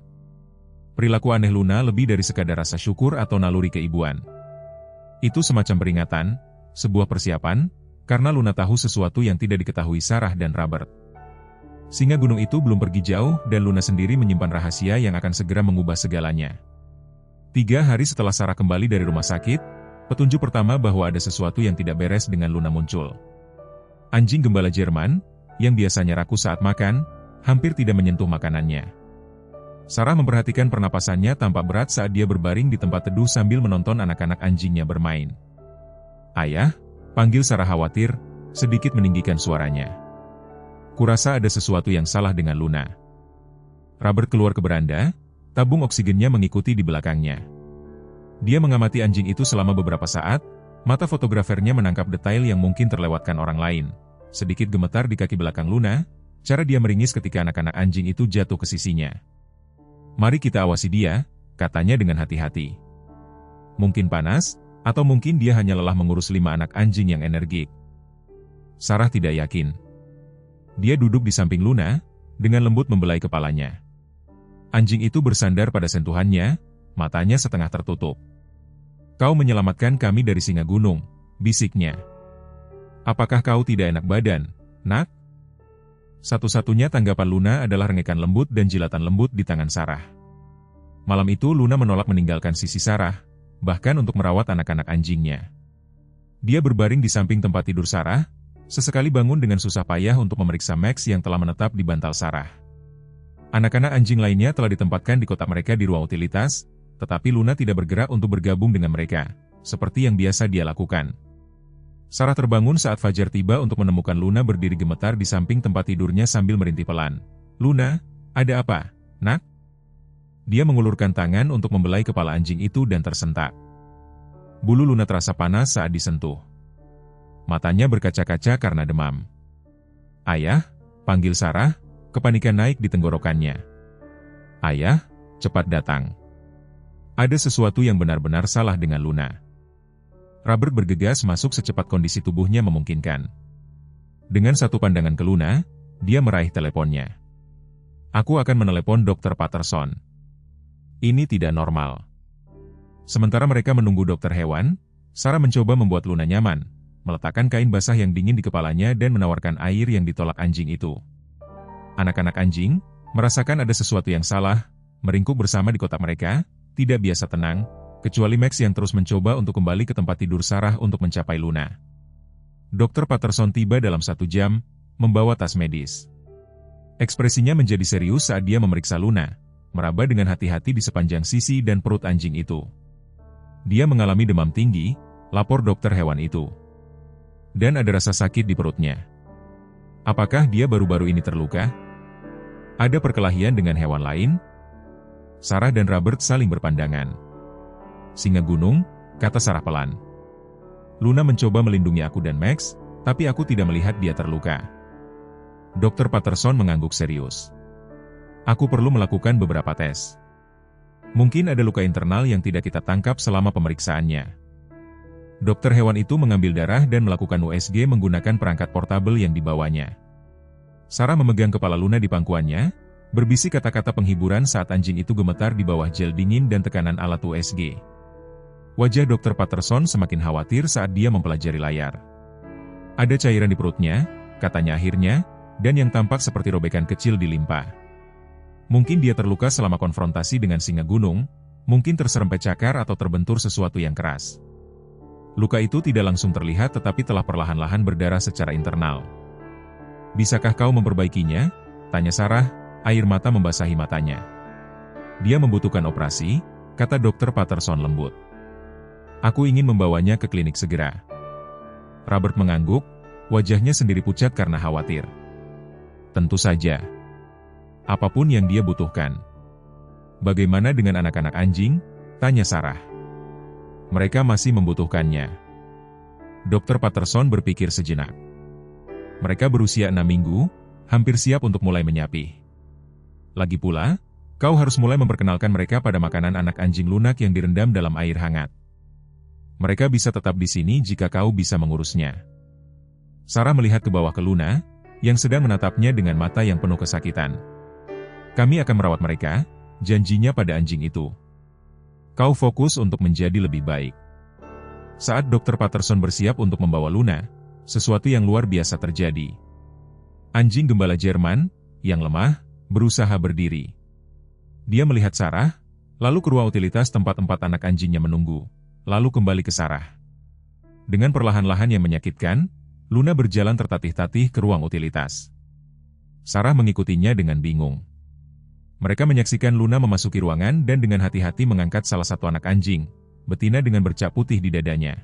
Perilaku aneh Luna lebih dari sekadar rasa syukur atau naluri keibuan. Itu semacam peringatan, sebuah persiapan, karena Luna tahu sesuatu yang tidak diketahui Sarah dan Robert. Singa gunung itu belum pergi jauh dan Luna sendiri menyimpan rahasia yang akan segera mengubah segalanya. 3 hari setelah Sarah kembali dari rumah sakit, petunjuk pertama bahwa ada sesuatu yang tidak beres dengan Luna muncul. Anjing gembala Jerman, yang biasanya rakus saat makan, hampir tidak menyentuh makanannya. Sarah memperhatikan pernapasannya tampak berat saat dia berbaring di tempat teduh sambil menonton anak-anak anjingnya bermain. "Ayah," panggil Sarah khawatir, sedikit meninggikan suaranya. "Kurasa ada sesuatu yang salah dengan Luna." Robert keluar ke beranda, tabung oksigennya mengikuti di belakangnya. Dia mengamati anjing itu selama beberapa saat, mata fotografernya menangkap detail yang mungkin terlewatkan orang lain. Sedikit gemetar di kaki belakang Luna, cara dia meringis ketika anak-anak anjing itu jatuh ke sisinya. "Mari kita awasi dia," katanya dengan hati-hati. Mungkin panas, atau mungkin dia hanya lelah mengurus 5 anak anjing yang energik. Sarah tidak yakin. Dia duduk di samping Luna, dengan lembut membelai kepalanya. Anjing itu bersandar pada sentuhannya, matanya setengah tertutup. "Kau menyelamatkan kami dari singa gunung," bisiknya. "Apakah kau tidak enak badan, nak?" Satu-satunya tanggapan Luna adalah rengekan lembut dan jilatan lembut di tangan Sarah. Malam itu Luna menolak meninggalkan sisi Sarah, bahkan untuk merawat anak-anak anjingnya. Dia berbaring di samping tempat tidur Sarah, sesekali bangun dengan susah payah untuk memeriksa Max yang telah menetap di bantal Sarah. Anak-anak anjing lainnya telah ditempatkan di kotak mereka di ruang utilitas, tetapi Luna tidak bergerak untuk bergabung dengan mereka, seperti yang biasa dia lakukan. Sarah terbangun saat fajar tiba untuk menemukan Luna berdiri gemetar di samping tempat tidurnya sambil merintih pelan. "Luna, ada apa, nak?" Dia mengulurkan tangan untuk membelai kepala anjing itu dan tersentak. Bulu Luna terasa panas saat disentuh. Matanya berkaca-kaca karena demam. "Ayah," panggil Sarah, kepanikan naik di tenggorokannya. "Ayah, cepat datang. Ada sesuatu yang benar-benar salah dengan Luna." Robert bergegas masuk secepat kondisi tubuhnya memungkinkan. Dengan satu pandangan ke Luna, dia meraih teleponnya. "Aku akan menelepon Dr. Patterson. Ini tidak normal." Sementara mereka menunggu dokter hewan, Sarah mencoba membuat Luna nyaman, meletakkan kain basah yang dingin di kepalanya dan menawarkan air yang ditolak anjing itu. Anak-anak anjing merasakan ada sesuatu yang salah, meringkuk bersama di kotak mereka, tidak biasa tenang, kecuali Max yang terus mencoba untuk kembali ke tempat tidur Sarah untuk mencapai Luna. Dr. Patterson tiba dalam 1 jam, membawa tas medis. Ekspresinya menjadi serius saat dia memeriksa Luna, meraba dengan hati-hati di sepanjang sisi dan perut anjing itu. Dia mengalami demam tinggi, lapor dokter hewan itu. Dan ada rasa sakit di perutnya. Apakah dia baru-baru ini terluka? Ada perkelahian dengan hewan lain? Sarah dan Robert saling berpandangan. "Singa gunung," kata Sarah pelan. "Luna mencoba melindungi aku dan Max, tapi aku tidak melihat dia terluka." Dr. Patterson mengangguk serius. "Aku perlu melakukan beberapa tes. Mungkin ada luka internal yang tidak kita tangkap selama pemeriksaannya." Dokter hewan itu mengambil darah dan melakukan USG menggunakan perangkat portabel yang dibawanya. Sarah memegang kepala Luna di pangkuannya, berbisik kata-kata penghiburan saat anjing itu gemetar di bawah gel dingin dan tekanan alat USG. Wajah Dr. Patterson semakin khawatir saat dia mempelajari layar. "Ada cairan di perutnya," katanya akhirnya, dan yang tampak seperti robekan kecil di limpa. "Mungkin dia terluka selama konfrontasi dengan singa gunung, mungkin terserempet cakar atau terbentur sesuatu yang keras. Luka itu tidak langsung terlihat tetapi telah perlahan-lahan berdarah secara internal." "Bisakah kau memperbaikinya?" tanya Sarah, air mata membasahi matanya. "Dia membutuhkan operasi," kata Dr. Patterson lembut. "Aku ingin membawanya ke klinik segera." Robert mengangguk, wajahnya sendiri pucat karena khawatir. "Tentu saja. Apapun yang dia butuhkan." "Bagaimana dengan anak-anak anjing?" tanya Sarah. "Mereka masih membutuhkannya." Dr. Patterson berpikir sejenak. "Mereka berusia 6 minggu, hampir siap untuk mulai menyapih. Lagi pula, kau harus mulai memperkenalkan mereka pada makanan anak anjing lunak yang direndam dalam air hangat. Mereka bisa tetap di sini jika kau bisa mengurusnya." Sarah melihat ke bawah ke Luna, yang sedang menatapnya dengan mata yang penuh kesakitan. "Kami akan merawat mereka," janjinya pada anjing itu. "Kau fokus untuk menjadi lebih baik." Saat Dr. Patterson bersiap untuk membawa Luna, sesuatu yang luar biasa terjadi. Anjing gembala Jerman, yang lemah, berusaha berdiri. Dia melihat Sarah, lalu ke ruang utilitas tempat 4 anak anjingnya menunggu, lalu kembali ke Sarah. Dengan perlahan-lahan yang menyakitkan, Luna berjalan tertatih-tatih ke ruang utilitas. Sarah mengikutinya dengan bingung. Mereka menyaksikan Luna memasuki ruangan dan dengan hati-hati mengangkat salah satu anak anjing, betina dengan bercak putih di dadanya.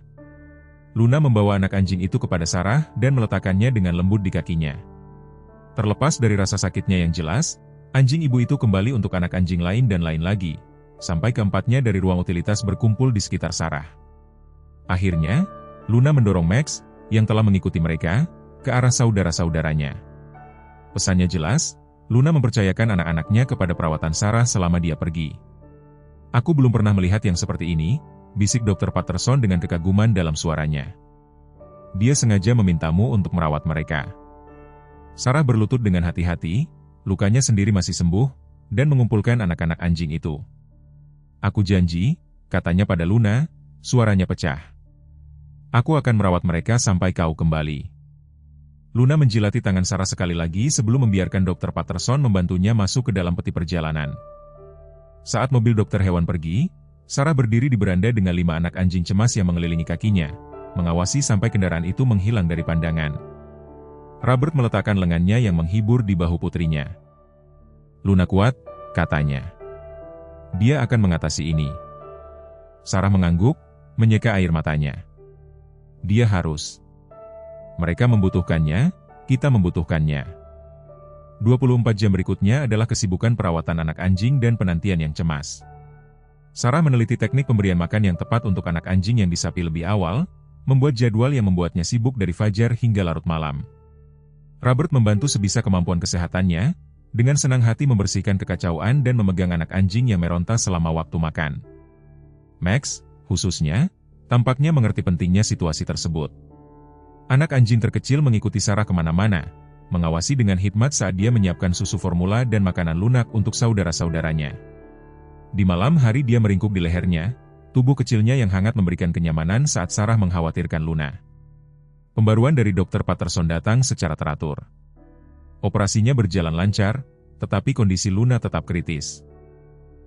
Luna membawa anak anjing itu kepada Sarah dan meletakkannya dengan lembut di kakinya. Terlepas dari rasa sakitnya yang jelas, anjing ibu itu kembali untuk anak anjing lain dan lain lagi, sampai keempatnya dari ruang utilitas berkumpul di sekitar Sarah. Akhirnya, Luna mendorong Max, yang telah mengikuti mereka, ke arah saudara-saudaranya. Pesannya jelas, Luna mempercayakan anak-anaknya kepada perawatan Sarah selama dia pergi. "Aku belum pernah melihat yang seperti ini," bisik Dr. Patterson dengan kekaguman dalam suaranya. "Dia sengaja memintamu untuk merawat mereka." Sarah berlutut dengan hati-hati, lukanya sendiri masih sembuh, dan mengumpulkan anak-anak anjing itu. "Aku janji," katanya pada Luna, suaranya pecah. "Aku akan merawat mereka sampai kau kembali." Luna menjilati tangan Sarah sekali lagi sebelum membiarkan Dr. Patterson membantunya masuk ke dalam peti perjalanan. Saat mobil dokter hewan pergi, Sarah berdiri di beranda dengan 5 anak anjing cemas yang mengelilingi kakinya, mengawasi sampai kendaraan itu menghilang dari pandangan. Robert meletakkan lengannya yang menghibur di bahu putrinya. "Luna kuat," katanya. "Dia akan mengatasi ini." Sarah mengangguk, menyeka air matanya. "Dia harus. Mereka membutuhkannya, kita membutuhkannya." 24 jam berikutnya adalah kesibukan perawatan anak anjing dan penantian yang cemas. Sarah meneliti teknik pemberian makan yang tepat untuk anak anjing yang disapi lebih awal, membuat jadwal yang membuatnya sibuk dari fajar hingga larut malam. Robert membantu sebisa kemampuan kesehatannya, dengan senang hati membersihkan kekacauan dan memegang anak anjing yang meronta selama waktu makan. Max, khususnya, tampaknya mengerti pentingnya situasi tersebut. Anak anjing terkecil mengikuti Sarah kemana-mana, mengawasi dengan hikmat saat dia menyiapkan susu formula dan makanan lunak untuk saudara-saudaranya. Di malam hari dia meringkuk di lehernya, tubuh kecilnya yang hangat memberikan kenyamanan saat Sarah mengkhawatirkan Luna. Pembaruan dari Dr. Patterson datang secara teratur. Operasinya berjalan lancar, tetapi kondisi Luna tetap kritis.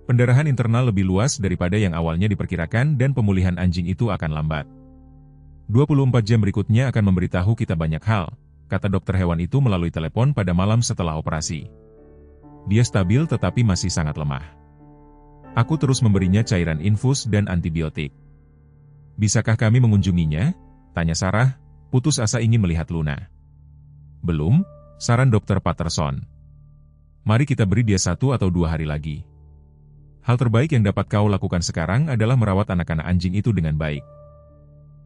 Pendarahan internal lebih luas daripada yang awalnya diperkirakan dan pemulihan anjing itu akan lambat. 24 jam berikutnya akan memberitahu kita banyak hal, kata dokter hewan itu melalui telepon pada malam setelah operasi. Dia stabil tetapi masih sangat lemah. Aku terus memberinya cairan infus dan antibiotik. "Bisakah kami mengunjunginya?" tanya Sarah, putus asa ingin melihat Luna. "Belum," saran Dr. Patterson. "Mari kita beri dia 1 atau 2 hari lagi. Hal terbaik yang dapat kau lakukan sekarang adalah merawat anak-anak anjing itu dengan baik.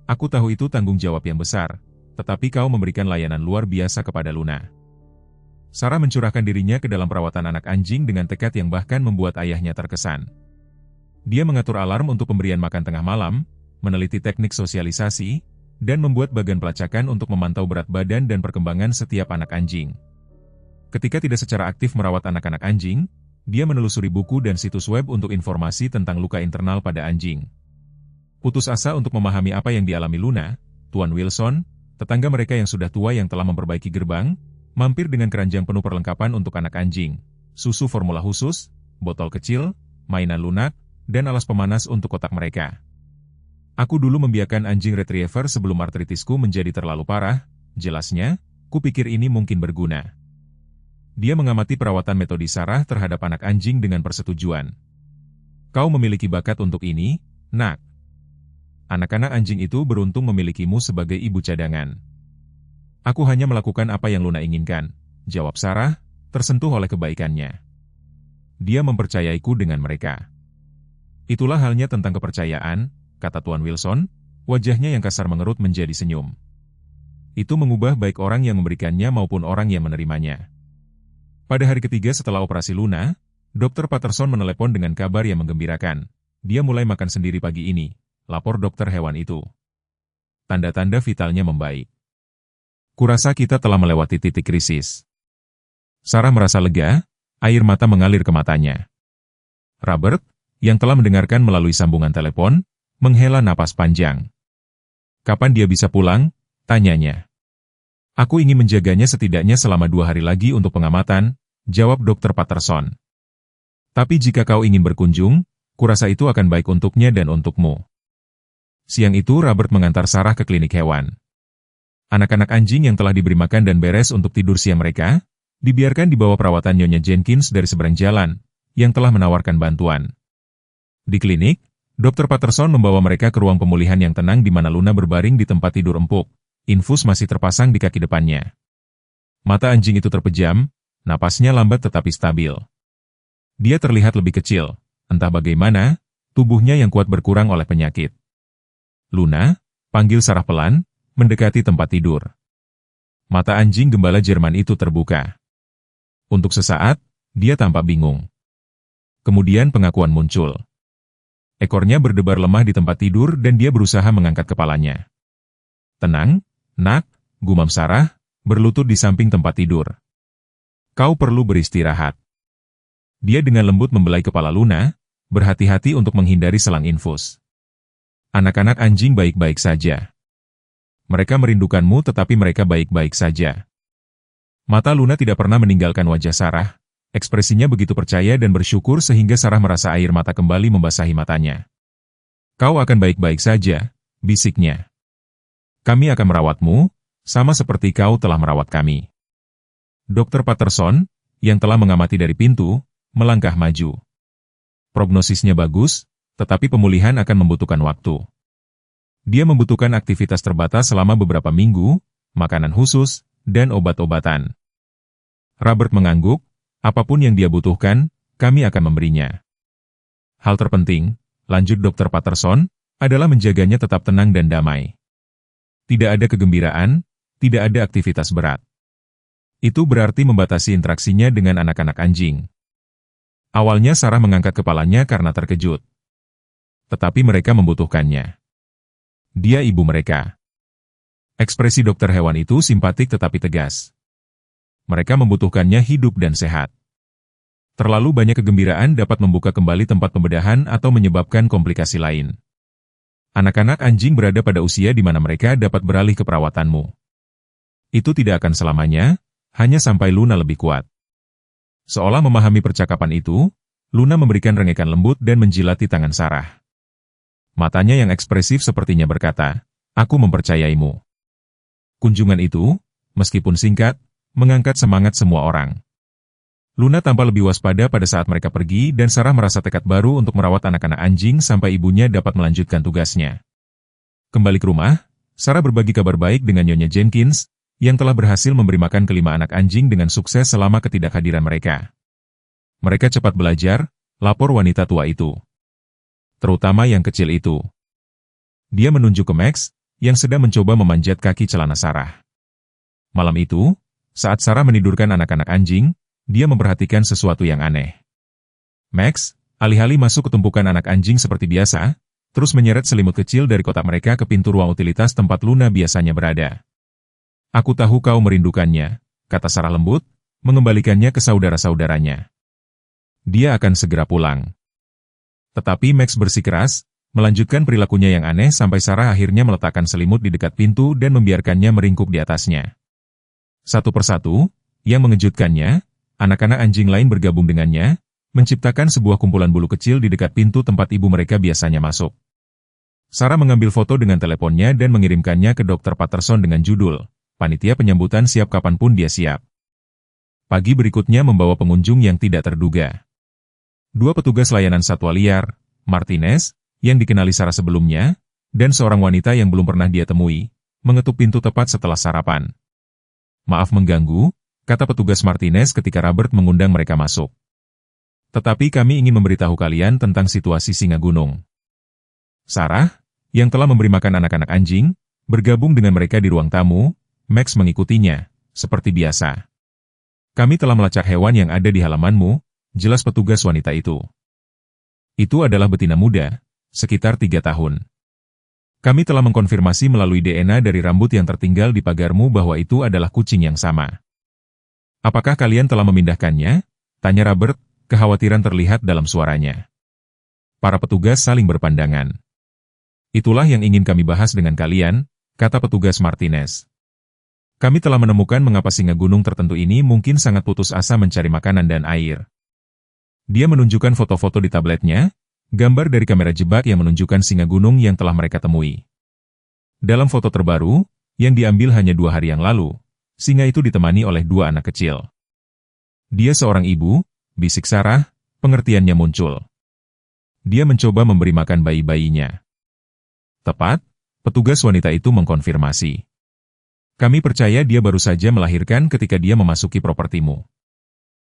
Aku tahu itu tanggung jawab yang besar, tetapi kau memberikan layanan luar biasa kepada Luna." Sarah mencurahkan dirinya ke dalam perawatan anak anjing dengan tekad yang bahkan membuat ayahnya terkesan. Dia mengatur alarm untuk pemberian makan tengah malam, meneliti teknik sosialisasi, dan membuat bagan pelacakan untuk memantau berat badan dan perkembangan setiap anak anjing. Ketika tidak secara aktif merawat anak-anak anjing, dia menelusuri buku dan situs web untuk informasi tentang luka internal pada anjing. Putus asa untuk memahami apa yang dialami Luna, Tuan Wilson, tetangga mereka yang sudah tua yang telah memperbaiki gerbang, mampir dengan keranjang penuh perlengkapan untuk anak anjing, susu formula khusus, botol kecil, mainan lunak, dan alas pemanas untuk kotak mereka. "Aku dulu membiarkan anjing retriever sebelum artritisku menjadi terlalu parah," jelasnya, "kupikir ini mungkin berguna." Dia mengamati perawatan metode Sarah terhadap anak anjing dengan persetujuan. "Kau memiliki bakat untuk ini, nak. Anak-anak anjing itu beruntung memilikimu sebagai ibu cadangan." "Aku hanya melakukan apa yang Luna inginkan," jawab Sarah, tersentuh oleh kebaikannya. "Dia mempercayaiku dengan mereka." "Itulah halnya tentang kepercayaan," kata Tuan Wilson, wajahnya yang kasar mengerut menjadi senyum. "Itu mengubah baik orang yang memberikannya maupun orang yang menerimanya." Pada hari ketiga setelah operasi Luna, Dr. Patterson menelepon dengan kabar yang menggembirakan. "Dia mulai makan sendiri pagi ini," lapor dokter hewan itu. "Tanda-tanda vitalnya membaik. Kurasa kita telah melewati titik krisis." Sarah merasa lega, air mata mengalir ke matanya. Robert, yang telah mendengarkan melalui sambungan telepon, menghela napas panjang. "Kapan dia bisa pulang?" tanyanya. "Aku ingin menjaganya setidaknya selama 2 hari lagi untuk pengamatan," jawab Dr. Patterson. "Tapi jika kau ingin berkunjung, kurasa itu akan baik untuknya dan untukmu." Siang itu Robert mengantar Sarah ke klinik hewan. Anak-anak anjing yang telah diberi makan dan beres untuk tidur siang mereka, Dibiarkan di bawah perawatan Nyonya Jenkins dari seberang jalan, yang telah menawarkan bantuan. Di klinik, Dr. Patterson membawa mereka ke ruang pemulihan yang tenang di mana Luna berbaring di tempat tidur empuk. Infus masih terpasang di kaki depannya. Mata anjing itu terpejam, napasnya lambat tetapi stabil. Dia terlihat lebih kecil, entah bagaimana, tubuhnya yang kuat berkurang oleh penyakit. Luna, panggil Sarah pelan, mendekati tempat tidur. Mata anjing gembala Jerman itu terbuka. Untuk sesaat, dia tampak bingung. Kemudian pengakuan muncul. Ekornya berdebar lemah di tempat tidur dan dia berusaha mengangkat kepalanya. Tenang, nak, gumam Sarah, berlutut di samping tempat tidur. Kau perlu beristirahat. Dia dengan lembut membelai kepala Luna, berhati-hati untuk menghindari selang infus. Anak-anak anjing baik-baik saja. Mereka merindukanmu tetapi mereka baik-baik saja. Mata Luna tidak pernah meninggalkan wajah Sarah. Ekspresinya begitu percaya dan bersyukur sehingga Sarah merasa air mata kembali membasahi matanya. Kau akan baik-baik saja, bisiknya. Kami akan merawatmu, sama seperti kau telah merawat kami. Dr. Patterson, yang telah mengamati dari pintu, melangkah maju. Prognosisnya bagus, tetapi pemulihan akan membutuhkan waktu. Dia membutuhkan aktivitas terbatas selama beberapa minggu, makanan khusus, dan obat-obatan. Robert mengangguk, apapun yang dia butuhkan, kami akan memberinya. Hal terpenting, lanjut Dr. Patterson, adalah menjaganya tetap tenang dan damai. Tidak ada kegembiraan, tidak ada aktivitas berat. Itu berarti membatasi interaksinya dengan anak-anak anjing. Awalnya Sarah mengangkat kepalanya karena terkejut. Tetapi mereka membutuhkannya. Dia ibu mereka. Ekspresi dokter hewan itu simpatik tetapi tegas. Mereka membutuhkannya hidup dan sehat. Terlalu banyak kegembiraan dapat membuka kembali tempat pembedahan atau menyebabkan komplikasi lain. Anak-anak anjing berada pada usia di mana mereka dapat beralih ke perawatanmu. Itu tidak akan selamanya, hanya sampai Luna lebih kuat. Seolah memahami percakapan itu, Luna memberikan rengekan lembut dan menjilati tangan Sarah. Matanya yang ekspresif sepertinya berkata, "Aku mempercayaimu." Kunjungan itu, meskipun singkat, mengangkat semangat semua orang. Luna tampak lebih waspada pada saat mereka pergi dan Sarah merasa tekad baru untuk merawat anak-anak anjing sampai ibunya dapat melanjutkan tugasnya. Kembali ke rumah, Sarah berbagi kabar baik dengan Nyonya Jenkins, yang telah berhasil memberi makan kelima anak anjing dengan sukses selama ketidakhadiran mereka. Mereka cepat belajar, lapor wanita tua itu. Terutama yang kecil itu. Dia menunjuk ke Max, yang sedang mencoba memanjat kaki celana Sarah. Malam itu, saat Sarah menidurkan anak-anak anjing, dia memperhatikan sesuatu yang aneh. Max, alih-alih masuk ke tumpukan anak anjing seperti biasa, terus menyeret selimut kecil dari kotak mereka ke pintu ruang utilitas tempat Luna biasanya berada. Aku tahu kau merindukannya, kata Sarah lembut, mengembalikannya ke saudara-saudaranya. Dia akan segera pulang. Tetapi Max bersikeras, melanjutkan perilakunya yang aneh sampai Sarah akhirnya meletakkan selimut di dekat pintu dan membiarkannya meringkuk di atasnya. Satu persatu, yang mengejutkannya, anak-anak anjing lain bergabung dengannya, menciptakan sebuah kumpulan bulu kecil di dekat pintu tempat ibu mereka biasanya masuk. Sarah mengambil foto dengan teleponnya dan mengirimkannya ke Dr. Patterson dengan judul, "Panitia penyambutan siap kapanpun dia siap." Pagi berikutnya membawa pengunjung yang tidak terduga. Dua petugas layanan satwa liar, Martinez, yang dikenali Sarah sebelumnya, dan seorang wanita yang belum pernah dia temui, mengetuk pintu tepat setelah sarapan. "Maaf mengganggu," kata petugas Martinez ketika Robert mengundang mereka masuk. "Tetapi kami ingin memberitahu kalian tentang situasi singa gunung." Sarah, yang telah memberi makan anak-anak anjing, bergabung dengan mereka di ruang tamu. Max mengikutinya, seperti biasa. "Kami telah melacak hewan yang ada di halamanmu," jelas petugas wanita itu. "Itu adalah betina muda, sekitar 3 tahun. Kami telah mengkonfirmasi melalui DNA dari rambut yang tertinggal di pagarmu bahwa itu adalah kucing yang sama." "Apakah kalian telah memindahkannya?" tanya Robert, kekhawatiran terlihat dalam suaranya. Para petugas saling berpandangan. "Itulah yang ingin kami bahas dengan kalian," kata petugas Martinez. "Kami telah menemukan mengapa singa gunung tertentu ini mungkin sangat putus asa mencari makanan dan air." Dia menunjukkan foto-foto di tabletnya, gambar dari kamera jebak yang menunjukkan singa gunung yang telah mereka temui. Dalam foto terbaru, yang diambil hanya 2 hari yang lalu, singa itu ditemani oleh 2 anak kecil. Dia seorang ibu, bisik Sarah, pengertiannya muncul. Dia mencoba memberi makan bayi-bayinya. Tepat, petugas wanita itu mengkonfirmasi. Kami percaya dia baru saja melahirkan ketika dia memasuki propertimu.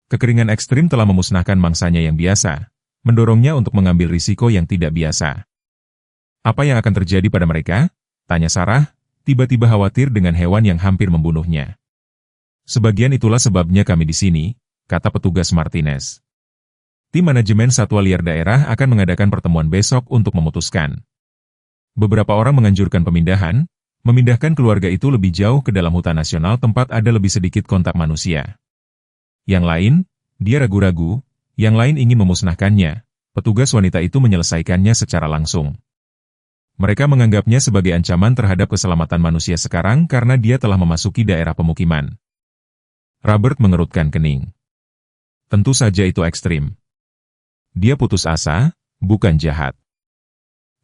Kekeringan ekstrim telah memusnahkan mangsanya yang biasa, mendorongnya untuk mengambil risiko yang tidak biasa. Apa yang akan terjadi pada mereka? Tanya Sarah, tiba-tiba khawatir dengan hewan yang hampir membunuhnya. Sebagian itulah sebabnya kami di sini, kata petugas Martinez. Tim manajemen satwa liar daerah akan mengadakan pertemuan besok untuk memutuskan. Beberapa orang menganjurkan memindahkan keluarga itu lebih jauh ke dalam hutan nasional tempat ada lebih sedikit kontak manusia. Yang lain, dia ragu-ragu, yang lain ingin memusnahkannya. Petugas wanita itu menyelesaikannya secara langsung. Mereka menganggapnya sebagai ancaman terhadap keselamatan manusia sekarang karena dia telah memasuki daerah pemukiman. Robert mengerutkan kening. Tentu saja itu ekstrim. Dia putus asa, bukan jahat.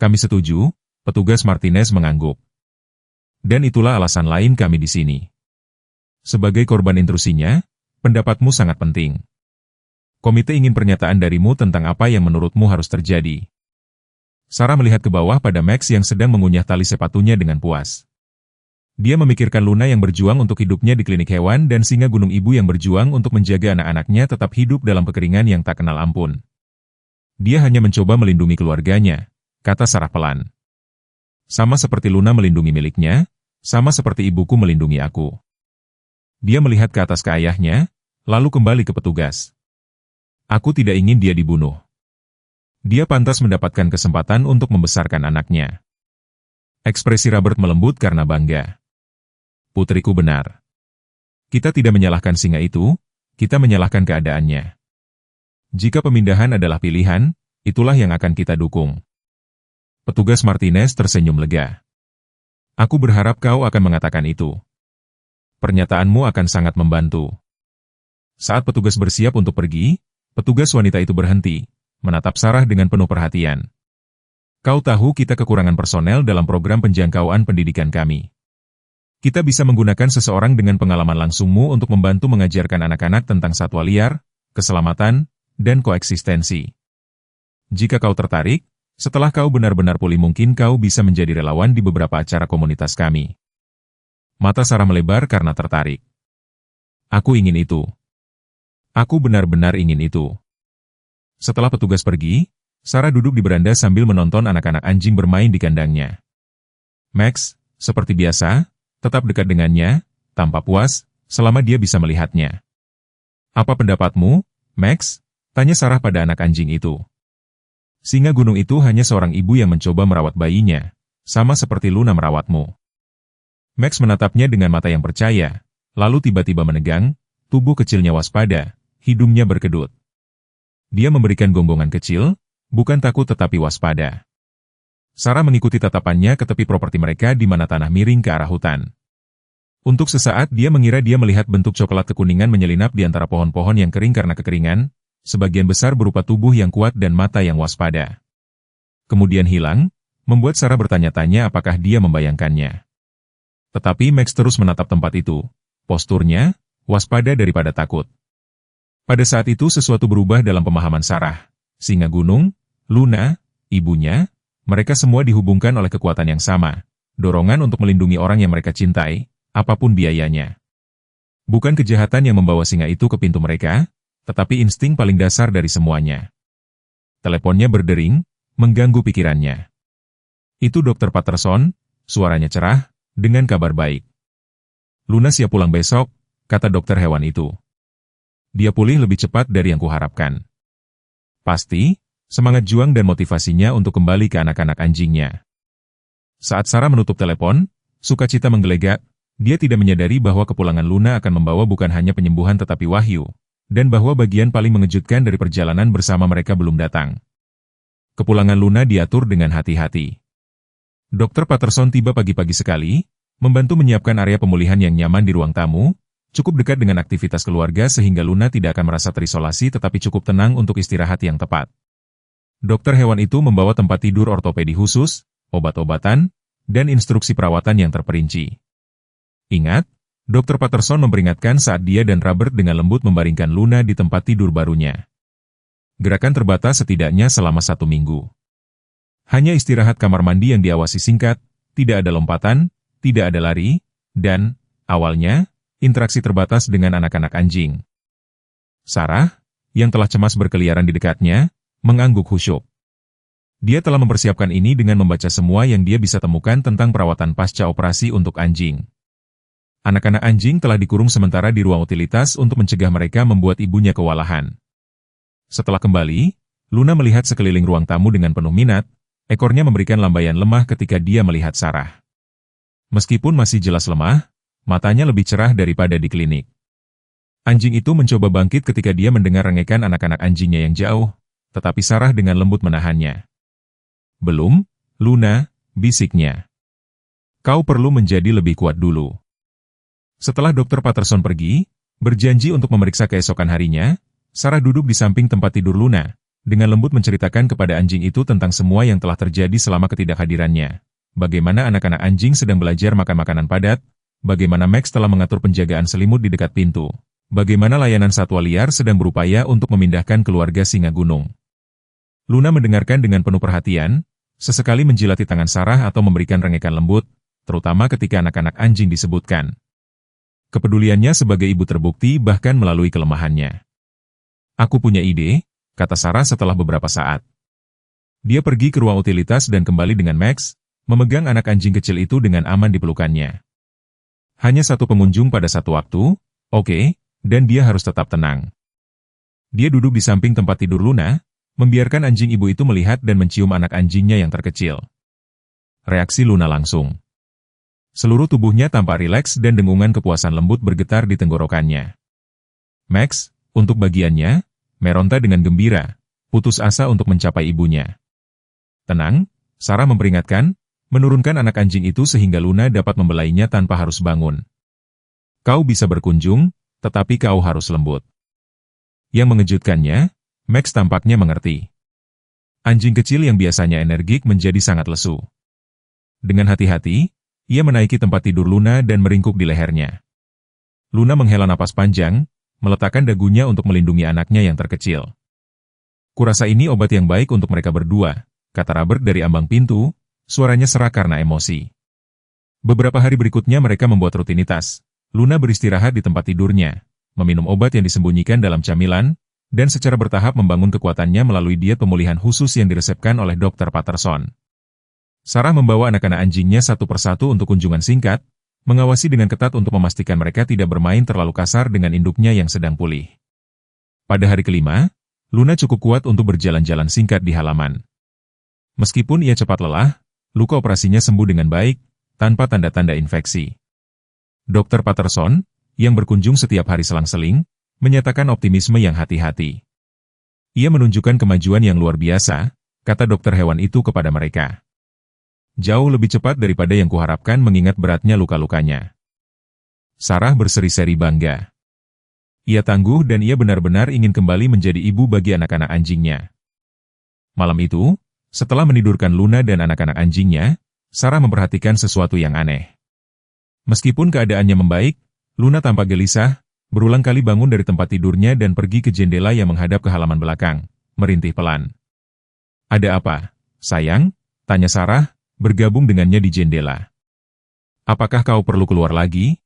Kami setuju, petugas Martinez mengangguk. Dan itulah alasan lain kami di sini. Sebagai korban intrusinya, pendapatmu sangat penting. Komite ingin pernyataan darimu tentang apa yang menurutmu harus terjadi. Sarah melihat ke bawah pada Max yang sedang mengunyah tali sepatunya dengan puas. Dia memikirkan Luna yang berjuang untuk hidupnya di klinik hewan dan singa gunung ibu yang berjuang untuk menjaga anak-anaknya tetap hidup dalam kekeringan yang tak kenal ampun. Dia hanya mencoba melindungi keluarganya, kata Sarah pelan. Sama seperti Luna melindungi miliknya, sama seperti ibuku melindungi aku. Dia melihat ke atas ke ayahnya, lalu kembali ke petugas. Aku tidak ingin dia dibunuh. Dia pantas mendapatkan kesempatan untuk membesarkan anaknya. Ekspresi Robert melembut karena bangga. Putriku benar. Kita tidak menyalahkan singa itu, kita menyalahkan keadaannya. Jika pemindahan adalah pilihan, itulah yang akan kita dukung. Petugas Martinez tersenyum lega. Aku berharap kau akan mengatakan itu. Pernyataanmu akan sangat membantu. Saat petugas bersiap untuk pergi, petugas wanita itu berhenti, menatap Sarah dengan penuh perhatian. Kau tahu kita kekurangan personel dalam program penjangkauan pendidikan kami. Kita bisa menggunakan seseorang dengan pengalaman langsungmu untuk membantu mengajarkan anak-anak tentang satwa liar, keselamatan, dan koeksistensi. Jika kau tertarik, setelah kau benar-benar pulih mungkin kau bisa menjadi relawan di beberapa acara komunitas kami. Mata Sarah melebar karena tertarik. Aku ingin itu. Aku benar-benar ingin itu. Setelah petugas pergi, Sarah duduk di beranda sambil menonton anak-anak anjing bermain di kandangnya. Max, seperti biasa, tetap dekat dengannya, tanpa puas, selama dia bisa melihatnya. Apa pendapatmu, Max? Tanya Sarah pada anak anjing itu. Singa gunung itu hanya seorang ibu yang mencoba merawat bayinya, sama seperti Luna merawatmu. Max menatapnya dengan mata yang percaya, lalu tiba-tiba menegang, tubuh kecilnya waspada, hidungnya berkedut. Dia memberikan gonggongan kecil, bukan takut tetapi waspada. Sarah mengikuti tatapannya ke tepi properti mereka di mana tanah miring ke arah hutan. Untuk sesaat dia mengira dia melihat bentuk coklat kekuningan menyelinap di antara pohon-pohon yang kering karena kekeringan, sebagian besar berupa tubuh yang kuat dan mata yang waspada. Kemudian hilang, membuat Sarah bertanya-tanya apakah dia membayangkannya. Tetapi Max terus menatap tempat itu, posturnya, waspada daripada takut. Pada saat itu sesuatu berubah dalam pemahaman Sarah. Singa gunung, Luna, ibunya, mereka semua dihubungkan oleh kekuatan yang sama, dorongan untuk melindungi orang yang mereka cintai, apapun biayanya. Bukan kejahatan yang membawa singa itu ke pintu mereka, tetapi insting paling dasar dari semuanya. Teleponnya berdering, mengganggu pikirannya. Itu Dr. Patterson, suaranya cerah, dengan kabar baik. Luna siap pulang besok, kata dokter hewan itu. Dia pulih lebih cepat dari yang kuharapkan. Pasti, semangat juang dan motivasinya untuk kembali ke anak-anak anjingnya. Saat Sarah menutup telepon, sukacita menggelegak, dia tidak menyadari bahwa kepulangan Luna akan membawa bukan hanya penyembuhan tetapi wahyu, dan bahwa bagian paling mengejutkan dari perjalanan bersama mereka belum datang. Kepulangan Luna diatur dengan hati-hati. Dr. Patterson tiba pagi-pagi sekali, membantu menyiapkan area pemulihan yang nyaman di ruang tamu, cukup dekat dengan aktivitas keluarga sehingga Luna tidak akan merasa terisolasi tetapi cukup tenang untuk istirahat yang tepat. Dokter hewan itu membawa tempat tidur ortopedi khusus, obat-obatan, dan instruksi perawatan yang terperinci. Ingat, Dr. Patterson memperingatkan saat dia dan Robert dengan lembut membaringkan Luna di tempat tidur barunya. Gerakan terbatas setidaknya selama 1 minggu. Hanya istirahat kamar mandi yang diawasi singkat, tidak ada lompatan, tidak ada lari, dan, awalnya, interaksi terbatas dengan anak-anak anjing. Sarah, yang telah cemas berkeliaran di dekatnya, mengangguk khusyuk. Dia telah mempersiapkan ini dengan membaca semua yang dia bisa temukan tentang perawatan pasca operasi untuk anjing. Anak-anak anjing telah dikurung sementara di ruang utilitas untuk mencegah mereka membuat ibunya kewalahan. Setelah kembali, Luna melihat sekeliling ruang tamu dengan penuh minat, ekornya memberikan lambaian lemah ketika dia melihat Sarah. Meskipun masih jelas lemah, matanya lebih cerah daripada di klinik. Anjing itu mencoba bangkit ketika dia mendengar rengekan anak-anak anjingnya yang jauh, tetapi Sarah dengan lembut menahannya. "Belum, Luna," bisiknya. "Kau perlu menjadi lebih kuat dulu." Setelah Dr. Patterson pergi, berjanji untuk memeriksa keesokan harinya, Sarah duduk di samping tempat tidur Luna, dengan lembut menceritakan kepada anjing itu tentang semua yang telah terjadi selama ketidakhadirannya. Bagaimana anak-anak anjing sedang belajar makan makanan padat, bagaimana Max telah mengatur penjagaan selimut di dekat pintu, bagaimana layanan satwa liar sedang berupaya untuk memindahkan keluarga singa gunung. Luna mendengarkan dengan penuh perhatian, sesekali menjilati tangan Sarah atau memberikan rengekan lembut, terutama ketika anak-anak anjing disebutkan. Kepeduliannya sebagai ibu terbukti bahkan melalui kelemahannya. "Aku punya ide," kata Sarah setelah beberapa saat. Dia pergi ke ruang utilitas dan kembali dengan Max, memegang anak anjing kecil itu dengan aman di pelukannya. Hanya satu pengunjung pada satu waktu, oke, dan dia harus tetap tenang. Dia duduk di samping tempat tidur Luna, membiarkan anjing ibu itu melihat dan mencium anak anjingnya yang terkecil. Reaksi Luna langsung. Seluruh tubuhnya tampak rileks dan dengungan kepuasan lembut bergetar di tenggorokannya. Max, untuk bagiannya, meronta dengan gembira, putus asa untuk mencapai ibunya. "Tenang," Sarah memperingatkan, menurunkan anak anjing itu sehingga Luna dapat membelainya tanpa harus bangun. "Kau bisa berkunjung, tetapi kau harus lembut." Yang mengejutkannya, Max tampaknya mengerti. Anjing kecil yang biasanya energik menjadi sangat lesu. Dengan hati-hati, ia menaiki tempat tidur Luna dan meringkuk di lehernya. Luna menghela napas panjang, meletakkan dagunya untuk melindungi anaknya yang terkecil. "Kurasa ini obat yang baik untuk mereka berdua," kata Robert dari ambang pintu, suaranya serak karena emosi. Beberapa hari berikutnya mereka membuat rutinitas. Luna beristirahat di tempat tidurnya, meminum obat yang disembunyikan dalam camilan, dan secara bertahap membangun kekuatannya melalui diet pemulihan khusus yang diresepkan oleh Dr. Patterson. Sarah membawa anak-anak anjingnya satu persatu untuk kunjungan singkat, mengawasi dengan ketat untuk memastikan mereka tidak bermain terlalu kasar dengan induknya yang sedang pulih. Pada hari kelima, Luna cukup kuat untuk berjalan-jalan singkat di halaman. Meskipun ia cepat lelah, luka operasinya sembuh dengan baik, tanpa tanda-tanda infeksi. Dr. Patterson, yang berkunjung setiap hari selang-seling, menyatakan optimisme yang hati-hati. "Ia menunjukkan kemajuan yang luar biasa," kata dokter hewan itu kepada mereka. "Jauh lebih cepat daripada yang kuharapkan mengingat beratnya luka-lukanya." Sarah berseri-seri bangga. Ia tangguh dan ia benar-benar ingin kembali menjadi ibu bagi anak-anak anjingnya. Malam itu, setelah menidurkan Luna dan anak-anak anjingnya, Sarah memperhatikan sesuatu yang aneh. Meskipun keadaannya membaik, Luna tampak gelisah, berulang kali bangun dari tempat tidurnya dan pergi ke jendela yang menghadap ke halaman belakang, merintih pelan. "Ada apa, sayang?" tanya Sarah, bergabung dengannya di jendela. "Apakah kau perlu keluar lagi?"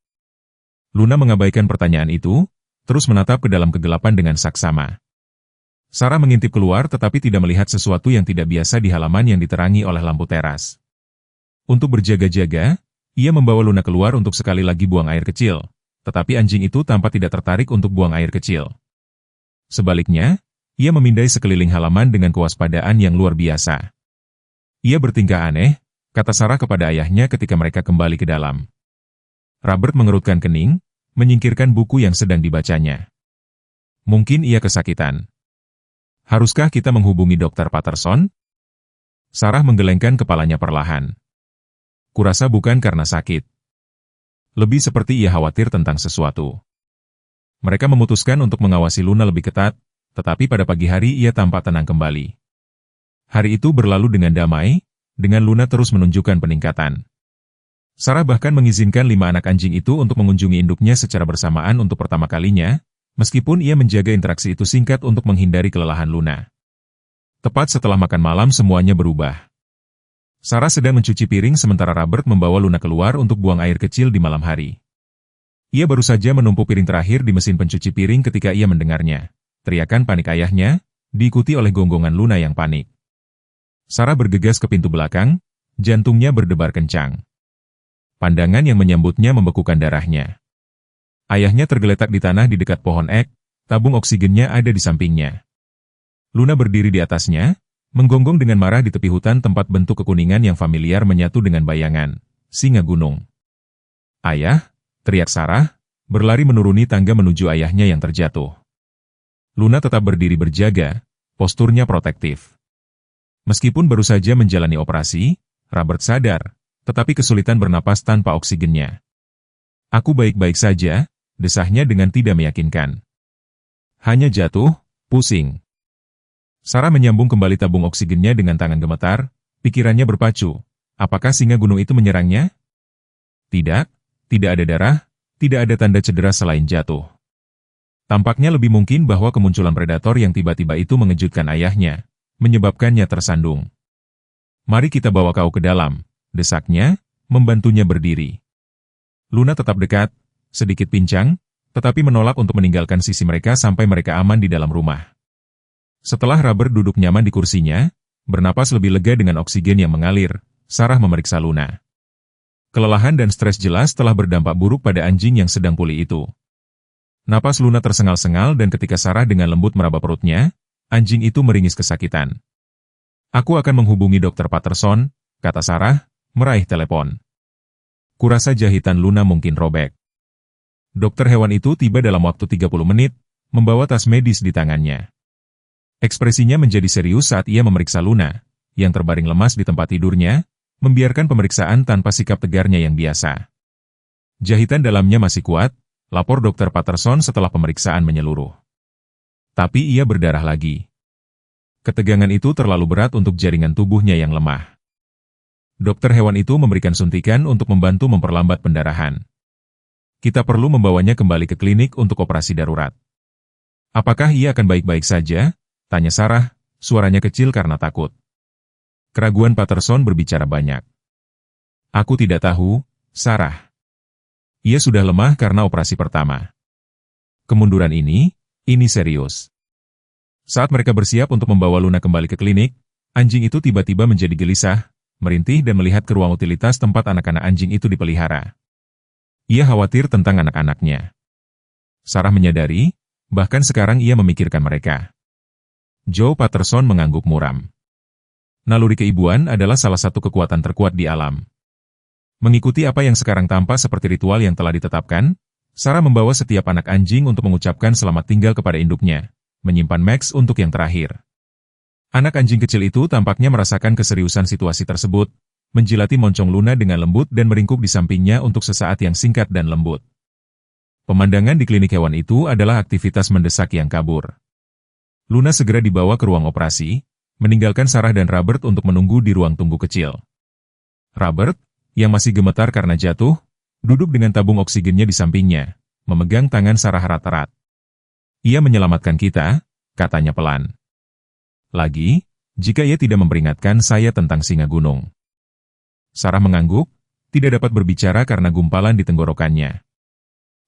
Luna mengabaikan pertanyaan itu, terus menatap ke dalam kegelapan dengan saksama. Sarah mengintip keluar tetapi tidak melihat sesuatu yang tidak biasa di halaman yang diterangi oleh lampu teras. Untuk berjaga-jaga, ia membawa Luna keluar untuk sekali lagi buang air kecil, tetapi anjing itu tampak tidak tertarik untuk buang air kecil. Sebaliknya, ia memindai sekeliling halaman dengan kewaspadaan yang luar biasa. "Ia bertingkah aneh," kata Sarah kepada ayahnya ketika mereka kembali ke dalam. Robert mengerutkan kening, menyingkirkan buku yang sedang dibacanya. "Mungkin ia kesakitan. Haruskah kita menghubungi Dr. Patterson?" Sarah menggelengkan kepalanya perlahan. "Kurasa bukan karena sakit. Lebih seperti ia khawatir tentang sesuatu." Mereka memutuskan untuk mengawasi Luna lebih ketat, tetapi pada pagi hari ia tampak tenang kembali. Hari itu berlalu dengan damai, dengan Luna terus menunjukkan peningkatan. Sarah bahkan mengizinkan 5 anak anjing itu untuk mengunjungi induknya secara bersamaan untuk pertama kalinya, meskipun ia menjaga interaksi itu singkat untuk menghindari kelelahan Luna. Tepat setelah makan malam semuanya berubah. Sarah sedang mencuci piring sementara Robert membawa Luna keluar untuk buang air kecil di malam hari. Ia baru saja menumpuk piring terakhir di mesin pencuci piring ketika ia mendengarnya. Teriakan panik ayahnya, diikuti oleh gonggongan Luna yang panik. Sarah bergegas ke pintu belakang, jantungnya berdebar kencang. Pandangan yang menyambutnya membekukan darahnya. Ayahnya tergeletak di tanah di dekat pohon ek, tabung oksigennya ada di sampingnya. Luna berdiri di atasnya, menggonggong dengan marah di tepi hutan tempat bentuk kekuningan yang familiar menyatu dengan bayangan, singa gunung. "Ayah!" teriak Sarah, berlari menuruni tangga menuju ayahnya yang terjatuh. Luna tetap berdiri berjaga, posturnya protektif. Meskipun baru saja menjalani operasi, Robert sadar, tetapi kesulitan bernapas tanpa oksigennya. "Aku baik-baik saja," desahnya dengan tidak meyakinkan. "Hanya jatuh, pusing." Sarah menyambung kembali tabung oksigennya dengan tangan gemetar, pikirannya berpacu. Apakah singa gunung itu menyerangnya? Tidak, tidak ada darah, tidak ada tanda cedera selain jatuh. Tampaknya lebih mungkin bahwa kemunculan predator yang tiba-tiba itu mengejutkan ayahnya, menyebabkannya tersandung. "Mari kita bawa kau ke dalam," desaknya, membantunya berdiri. Luna tetap dekat, sedikit pincang, tetapi menolak untuk meninggalkan sisi mereka sampai mereka aman di dalam rumah. Setelah Robert duduk nyaman di kursinya, bernapas lebih lega dengan oksigen yang mengalir, Sarah memeriksa Luna. Kelelahan dan stres jelas telah berdampak buruk pada anjing yang sedang pulih itu. Napas Luna tersengal-sengal dan ketika Sarah dengan lembut meraba perutnya, anjing itu meringis kesakitan. "Aku akan menghubungi Dr. Patterson," kata Sarah, meraih telepon. Kurasa jahitan Luna mungkin robek. Dokter hewan itu tiba dalam waktu 30 menit, membawa tas medis di tangannya. Ekspresinya menjadi serius saat ia memeriksa Luna, yang terbaring lemas di tempat tidurnya, membiarkan pemeriksaan tanpa sikap tegarnya yang biasa. "Jahitan dalamnya masih kuat," lapor Dr. Patterson setelah pemeriksaan menyeluruh. "Tapi ia berdarah lagi." Ketegangan itu terlalu berat untuk jaringan tubuhnya yang lemah. Dokter hewan itu memberikan suntikan untuk membantu memperlambat pendarahan. "Kita perlu membawanya kembali ke klinik untuk operasi darurat." "Apakah ia akan baik-baik saja?" tanya Sarah, suaranya kecil karena takut. Keraguan Patterson berbicara banyak. "Aku tidak tahu, Sarah. Ia sudah lemah karena operasi pertama. Kemunduran ini serius." Saat mereka bersiap untuk membawa Luna kembali ke klinik, anjing itu tiba-tiba menjadi gelisah, merintih dan melihat ke ruang utilitas tempat anak-anak anjing itu dipelihara. Ia khawatir tentang anak-anaknya. Sarah menyadari, bahkan sekarang ia memikirkan mereka. Joe Patterson mengangguk muram. Naluri keibuan adalah salah satu kekuatan terkuat di alam. Mengikuti apa yang sekarang tampak seperti ritual yang telah ditetapkan, Sarah membawa setiap anak anjing untuk mengucapkan selamat tinggal kepada induknya, menyimpan Max untuk yang terakhir. Anak anjing kecil itu tampaknya merasakan keseriusan situasi tersebut, menjilati moncong Luna dengan lembut dan meringkuk di sampingnya untuk sesaat yang singkat dan lembut. Pemandangan di klinik hewan itu adalah aktivitas mendesak yang kabur. Luna segera dibawa ke ruang operasi, meninggalkan Sarah dan Robert untuk menunggu di ruang tunggu kecil. Robert, yang masih gemetar karena jatuh, duduk dengan tabung oksigennya di sampingnya, memegang tangan Sarah erat-erat. "Ia menyelamatkan kita," katanya pelan. "Lagi, jika ia tidak memperingatkan saya tentang singa gunung." Sarah mengangguk, tidak dapat berbicara karena gumpalan di tenggorokannya.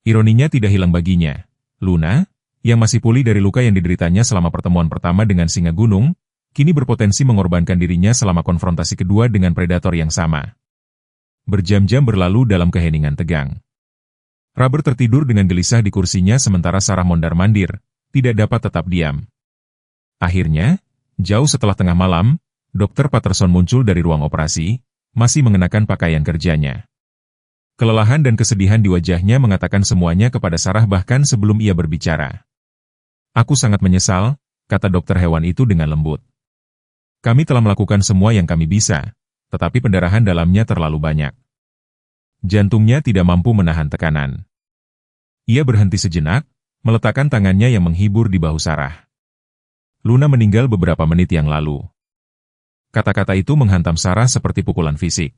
Ironinya tidak hilang baginya. Luna, yang masih pulih dari luka yang dideritanya selama pertemuan pertama dengan singa gunung, kini berpotensi mengorbankan dirinya selama konfrontasi kedua dengan predator yang sama. Berjam-jam berlalu dalam keheningan tegang. Robert tertidur dengan gelisah di kursinya sementara Sarah mondar-mandir, tidak dapat tetap diam. Akhirnya, jauh setelah tengah malam, Dr. Patterson muncul dari ruang operasi, masih mengenakan pakaian kerjanya. Kelelahan dan kesedihan di wajahnya mengatakan semuanya kepada Sarah bahkan sebelum ia berbicara. "Aku sangat menyesal," kata dokter hewan itu dengan lembut. "Kami telah melakukan semua yang kami bisa, tetapi pendarahan dalamnya terlalu banyak." Jantungnya tidak mampu menahan tekanan. Ia berhenti sejenak, meletakkan tangannya yang menghibur di bahu Sarah. "Luna meninggal beberapa menit yang lalu." Kata-kata itu menghantam Sarah seperti pukulan fisik.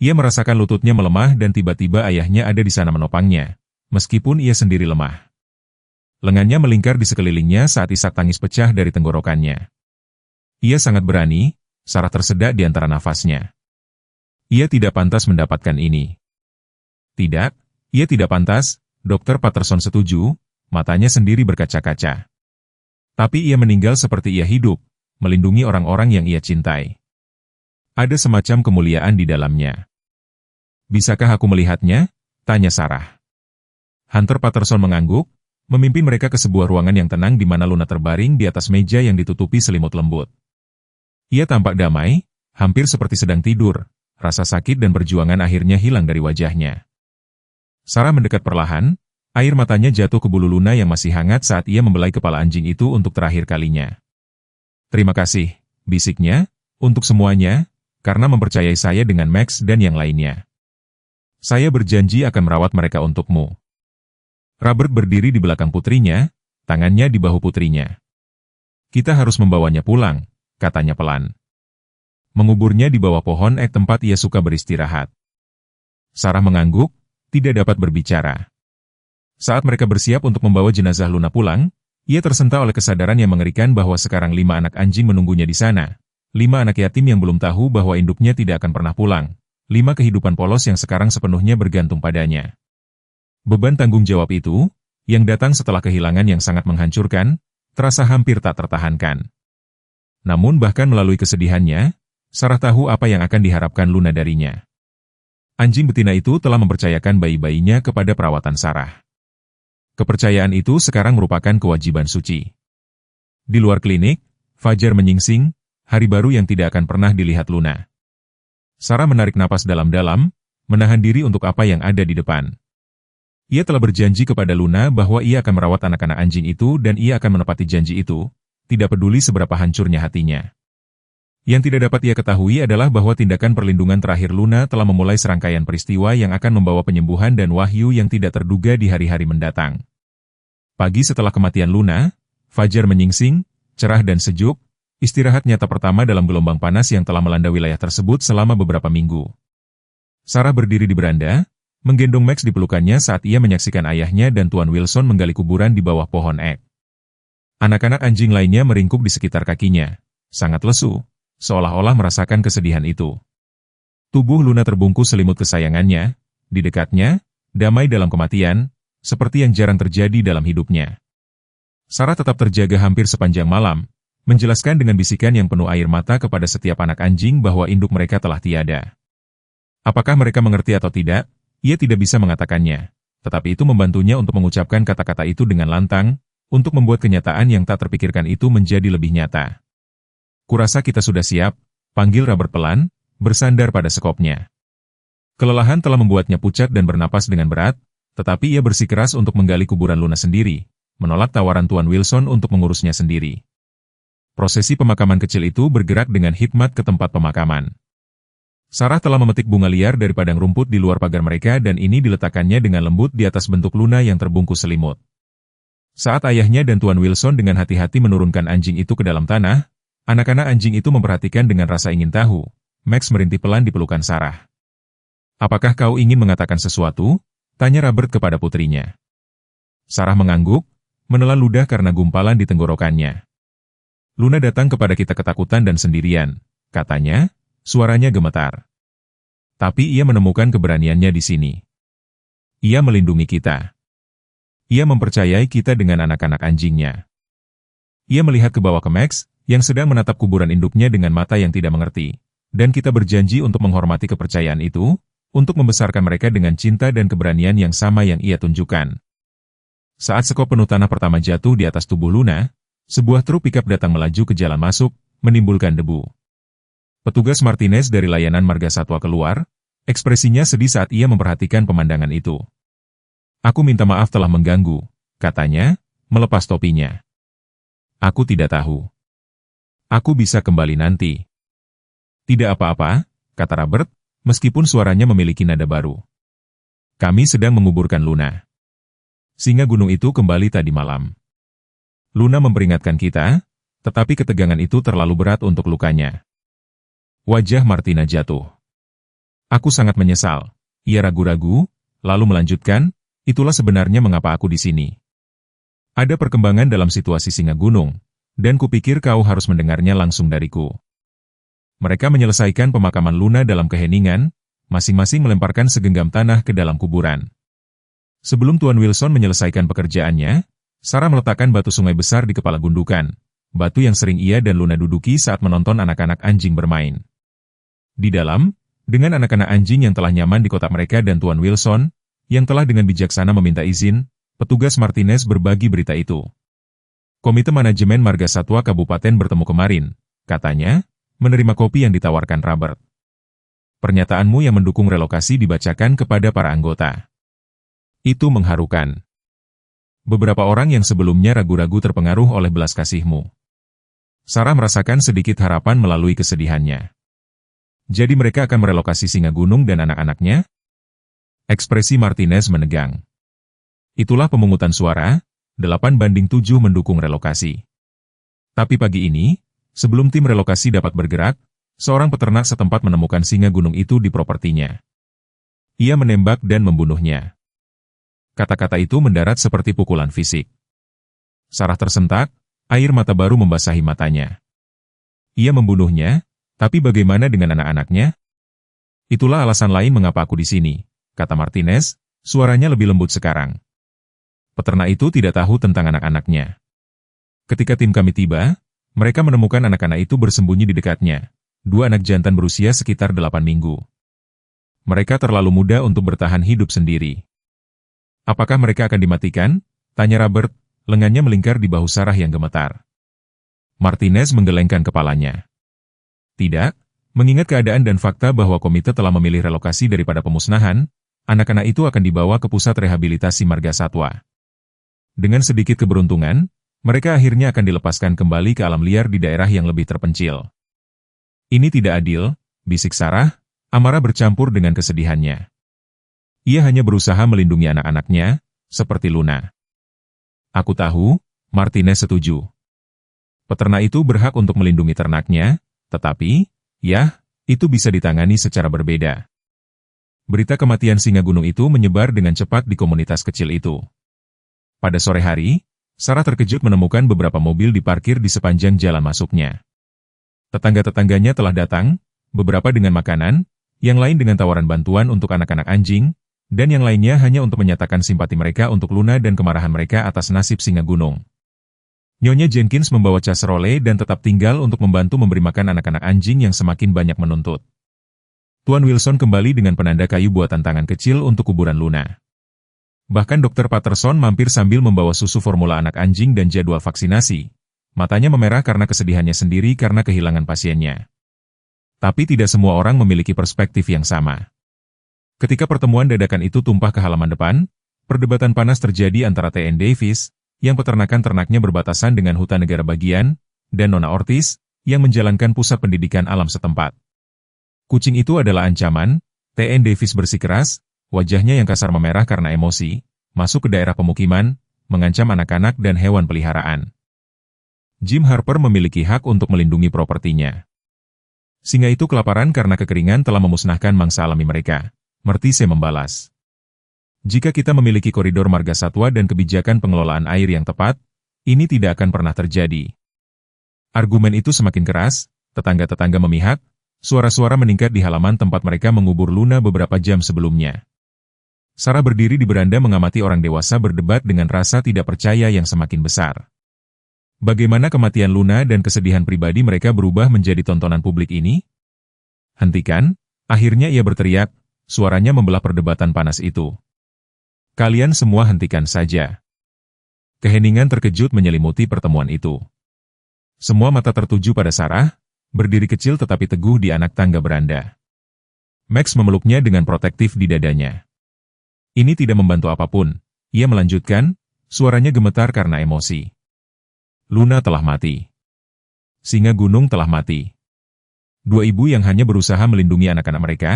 Ia merasakan lututnya melemah dan tiba-tiba ayahnya ada di sana menopangnya, meskipun ia sendiri lemah. Lengannya melingkar di sekelilingnya saat isak tangis pecah dari tenggorokannya. Ia sangat berani, Sarah tersedak di antara nafasnya. Ia tidak pantas mendapatkan ini. Tidak, ia tidak pantas, Dr. Patterson setuju, matanya sendiri berkaca-kaca. Tapi ia meninggal seperti ia hidup, melindungi orang-orang yang ia cintai. Ada semacam kemuliaan di dalamnya. Bisakah aku melihatnya? Tanya Sarah. Hunter Patterson mengangguk, memimpin mereka ke sebuah ruangan yang tenang di mana Luna terbaring di atas meja yang ditutupi selimut lembut. Ia tampak damai, hampir seperti sedang tidur, rasa sakit dan perjuangan akhirnya hilang dari wajahnya. Sarah mendekat perlahan, air matanya jatuh ke bulu Luna yang masih hangat saat ia membelai kepala anjing itu untuk terakhir kalinya. Terima kasih, bisiknya, untuk semuanya, karena mempercayai saya dengan Max dan yang lainnya. Saya berjanji akan merawat mereka untukmu. Robert berdiri di belakang putrinya, tangannya di bahu putrinya. Kita harus membawanya pulang, katanya pelan. Menguburnya di bawah pohon tempat ia suka beristirahat. Sarah mengangguk, tidak dapat berbicara. Saat mereka bersiap untuk membawa jenazah Luna pulang, ia tersentak oleh kesadaran yang mengerikan bahwa sekarang 5 anak anjing menunggunya di sana. 5 anak yatim yang belum tahu bahwa induknya tidak akan pernah pulang. 5 kehidupan polos yang sekarang sepenuhnya bergantung padanya. Beban tanggung jawab itu, yang datang setelah kehilangan yang sangat menghancurkan, terasa hampir tak tertahankan. Namun bahkan melalui kesedihannya, Sarah tahu apa yang akan diharapkan Luna darinya. Anjing betina itu telah mempercayakan bayi-bayinya kepada perawatan Sarah. Kepercayaan itu sekarang merupakan kewajiban suci. Di luar klinik, fajar menyingsing, hari baru yang tidak akan pernah dilihat Luna. Sarah menarik napas dalam-dalam, menahan diri untuk apa yang ada di depan. Ia telah berjanji kepada Luna bahwa ia akan merawat anak-anak anjing itu dan ia akan menepati janji itu, tidak peduli seberapa hancurnya hatinya. Yang tidak dapat ia ketahui adalah bahwa tindakan perlindungan terakhir Luna telah memulai serangkaian peristiwa yang akan membawa penyembuhan dan wahyu yang tidak terduga di hari-hari mendatang. Pagi setelah kematian Luna, fajar menyingsing, cerah dan sejuk, istirahat nyata pertama dalam gelombang panas yang telah melanda wilayah tersebut selama beberapa minggu. Sarah berdiri di beranda, menggendong Max di pelukannya saat ia menyaksikan ayahnya dan Tuan Wilson menggali kuburan di bawah pohon ek. Anak-anak anjing lainnya meringkuk di sekitar kakinya, sangat lesu, seolah-olah merasakan kesedihan itu. Tubuh Luna terbungkus selimut kesayangannya, di dekatnya, damai dalam kematian, seperti yang jarang terjadi dalam hidupnya. Sarah tetap terjaga hampir sepanjang malam, menjelaskan dengan bisikan yang penuh air mata kepada setiap anak anjing bahwa induk mereka telah tiada. Apakah mereka mengerti atau tidak, ia tidak bisa mengatakannya, tetapi itu membantunya untuk mengucapkan kata-kata itu dengan lantang, untuk membuat kenyataan yang tak terpikirkan itu menjadi lebih nyata. Kurasa kita sudah siap, panggil Robert pelan, bersandar pada sekopnya. Kelelahan telah membuatnya pucat dan bernapas dengan berat, tetapi ia bersikeras untuk menggali kuburan Luna sendiri, menolak tawaran Tuan Wilson untuk mengurusnya sendiri. Prosesi pemakaman kecil itu bergerak dengan hikmat ke tempat pemakaman. Sarah telah memetik bunga liar dari padang rumput di luar pagar mereka dan ini diletakkannya dengan lembut di atas bentuk Luna yang terbungkus selimut. Saat ayahnya dan Tuan Wilson dengan hati-hati menurunkan anjing itu ke dalam tanah, anak-anak anjing itu memperhatikan dengan rasa ingin tahu. Max merintih pelan di pelukan Sarah. "Apakah kau ingin mengatakan sesuatu?" tanya Robert kepada putrinya. Sarah mengangguk, menelan ludah karena gumpalan di tenggorokannya. "Luna datang kepada kita ketakutan dan sendirian," katanya, suaranya gemetar. "Tapi ia menemukan keberaniannya di sini. Ia melindungi kita. Ia mempercayai kita dengan anak-anak anjingnya." Ia melihat ke bawah ke Max, yang sedang menatap kuburan induknya dengan mata yang tidak mengerti, dan kita berjanji untuk menghormati kepercayaan itu, untuk membesarkan mereka dengan cinta dan keberanian yang sama yang ia tunjukkan. Saat sekop penuh tanah pertama jatuh di atas tubuh Luna, sebuah truk pickup datang melaju ke jalan masuk, menimbulkan debu. Petugas Martinez dari layanan Marga Satwa keluar, ekspresinya sedih saat ia memperhatikan pemandangan itu. "Aku minta maaf telah mengganggu," katanya, melepas topinya. "Aku tidak tahu. Aku bisa kembali nanti." "Tidak apa-apa," kata Robert, meskipun suaranya memiliki nada baru. "Kami sedang menguburkan Luna. Singa gunung itu kembali tadi malam. Luna memperingatkan kita, tetapi ketegangan itu terlalu berat untuk lukanya." Wajah Martina jatuh. Aku sangat menyesal. Ia ragu-ragu, lalu melanjutkan, itulah sebenarnya mengapa aku di sini. Ada perkembangan dalam situasi Singa Gunung, dan kupikir kau harus mendengarnya langsung dariku. Mereka menyelesaikan pemakaman Luna dalam keheningan, masing-masing melemparkan segenggam tanah ke dalam kuburan. Sebelum Tuan Wilson menyelesaikan pekerjaannya, Sarah meletakkan batu sungai besar di kepala gundukan, batu yang sering ia dan Luna duduki saat menonton anak-anak anjing bermain. Di dalam, dengan anak-anak anjing yang telah nyaman di kotak mereka dan Tuan Wilson, yang telah dengan bijaksana meminta izin, petugas Martinez berbagi berita itu. Komite Manajemen Marga Satwa Kabupaten bertemu kemarin, katanya, menerima kopi yang ditawarkan Robert. Pernyataanmu yang mendukung relokasi dibacakan kepada para anggota. Itu mengharukan. Beberapa orang yang sebelumnya ragu-ragu terpengaruh oleh belas kasihmu. Sarah merasakan sedikit harapan melalui kesedihannya. Jadi mereka akan merelokasi Singa Gunung dan anak-anaknya? Ekspresi Martinez menegang. Itulah pemungutan suara, 8-7 mendukung relokasi. Tapi pagi ini, sebelum tim relokasi dapat bergerak, seorang peternak setempat menemukan singa gunung itu di propertinya. Ia menembak dan membunuhnya. Kata-kata itu mendarat seperti pukulan fisik. Sarah tersentak, air mata baru membasahi matanya. Ia membunuhnya, tapi bagaimana dengan anak-anaknya? Itulah alasan lain mengapa aku di sini, kata Martinez, suaranya lebih lembut sekarang. Peternak itu tidak tahu tentang anak-anaknya. Ketika tim kami tiba, mereka menemukan anak-anak itu bersembunyi di dekatnya, 2 anak jantan berusia sekitar 8 minggu. Mereka terlalu muda untuk bertahan hidup sendiri. Apakah mereka akan dimatikan? Tanya Robert, lengannya melingkar di bahu Sarah yang gemetar. Martinez menggelengkan kepalanya. Tidak, mengingat keadaan dan fakta bahwa komite telah memilih relokasi daripada pemusnahan, anak-anak itu akan dibawa ke pusat rehabilitasi marga satwa. Dengan sedikit keberuntungan, mereka akhirnya akan dilepaskan kembali ke alam liar di daerah yang lebih terpencil. Ini tidak adil, bisik Sarah, amarah bercampur dengan kesedihannya. Ia hanya berusaha melindungi anak-anaknya, seperti Luna. Aku tahu, Martinez setuju. Peternak itu berhak untuk melindungi ternaknya, tetapi, ya, itu bisa ditangani secara berbeda. Berita kematian singa gunung itu menyebar dengan cepat di komunitas kecil itu. Pada sore hari, Sarah terkejut menemukan beberapa mobil diparkir di sepanjang jalan masuknya. Tetangga-tetangganya telah datang, beberapa dengan makanan, yang lain dengan tawaran bantuan untuk anak-anak anjing, dan yang lainnya hanya untuk menyatakan simpati mereka untuk Luna dan kemarahan mereka atas nasib singa gunung. Nyonya Jenkins membawa casserole dan tetap tinggal untuk membantu memberi makan anak-anak anjing yang semakin banyak menuntut. Tuan Wilson kembali dengan penanda kayu buatan tangan kecil untuk kuburan Luna. Bahkan Dr. Patterson mampir sambil membawa susu formula anak anjing dan jadwal vaksinasi. Matanya memerah karena kesedihannya sendiri karena kehilangan pasiennya. Tapi tidak semua orang memiliki perspektif yang sama. Ketika pertemuan dadakan itu tumpah ke halaman depan, perdebatan panas terjadi antara T.N. Davis, yang peternakan ternaknya berbatasan dengan hutan negara bagian, dan Nona Ortiz, yang menjalankan pusat pendidikan alam setempat. Kucing itu adalah ancaman, T.N. Davis bersikeras, wajahnya yang kasar memerah karena emosi, masuk ke daerah pemukiman, mengancam anak-anak dan hewan peliharaan. Jim Harper memiliki hak untuk melindungi propertinya. Singa itu kelaparan karena kekeringan telah memusnahkan mangsa alami mereka, Mertice membalas. Jika kita memiliki koridor marga satwa dan kebijakan pengelolaan air yang tepat, ini tidak akan pernah terjadi. Argumen itu semakin keras, tetangga-tetangga memihak, suara-suara meningkat di halaman tempat mereka mengubur Luna beberapa jam sebelumnya. Sarah berdiri di beranda mengamati orang dewasa berdebat dengan rasa tidak percaya yang semakin besar. Bagaimana kematian Luna dan kesedihan pribadi mereka berubah menjadi tontonan publik ini? Hentikan, akhirnya ia berteriak, suaranya membelah perdebatan panas itu. Kalian semua hentikan saja. Keheningan terkejut menyelimuti pertemuan itu. Semua mata tertuju pada Sarah, berdiri kecil tetapi teguh di anak tangga beranda. Max memeluknya dengan protektif di dadanya. Ini tidak membantu apapun, ia melanjutkan, suaranya gemetar karena emosi. Luna telah mati. Singa gunung telah mati. 2 ibu yang hanya berusaha melindungi anak-anak mereka,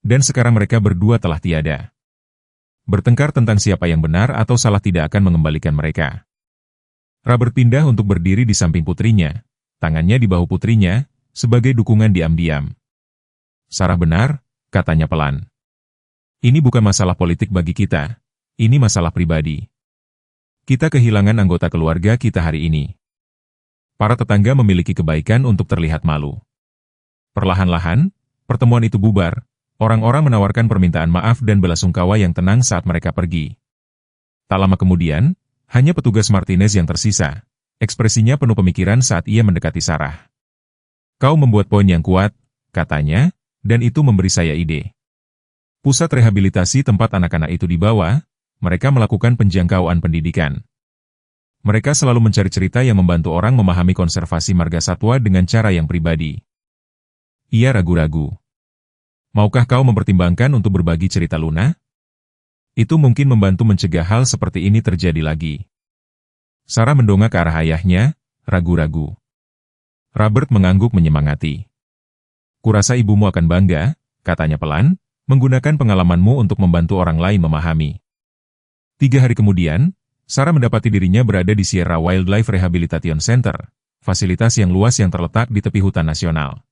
dan sekarang mereka berdua telah tiada. Bertengkar tentang siapa yang benar atau salah tidak akan mengembalikan mereka. Robert pindah untuk berdiri di samping putrinya, tangannya di bahu putrinya, sebagai dukungan diam-diam. Sarah benar, katanya pelan. Ini bukan masalah politik bagi kita. Ini masalah pribadi. Kita kehilangan anggota keluarga kita hari ini. Para tetangga memiliki kebaikan untuk terlihat malu. Perlahan-lahan, pertemuan itu bubar. Orang-orang menawarkan permintaan maaf dan belasungkawa yang tenang saat mereka pergi. Tak lama kemudian, hanya petugas Martinez yang tersisa. Ekspresinya penuh pemikiran saat ia mendekati Sarah. Kau membuat poin yang kuat, katanya, dan itu memberi saya ide. Pusat rehabilitasi tempat anak-anak itu dibawa, mereka melakukan penjangkauan pendidikan. Mereka selalu mencari cerita yang membantu orang memahami konservasi marga satwa dengan cara yang pribadi. Ia ragu-ragu. Maukah kau mempertimbangkan untuk berbagi cerita Luna? Itu mungkin membantu mencegah hal seperti ini terjadi lagi. Sarah mendongak ke arah ayahnya, ragu-ragu. Robert mengangguk menyemangati. Kurasa ibumu akan bangga, katanya pelan, menggunakan pengalamanmu untuk membantu orang lain memahami. 3 hari kemudian, Sarah mendapati dirinya berada di Sierra Wildlife Rehabilitation Center, fasilitas yang luas yang terletak di tepi hutan nasional.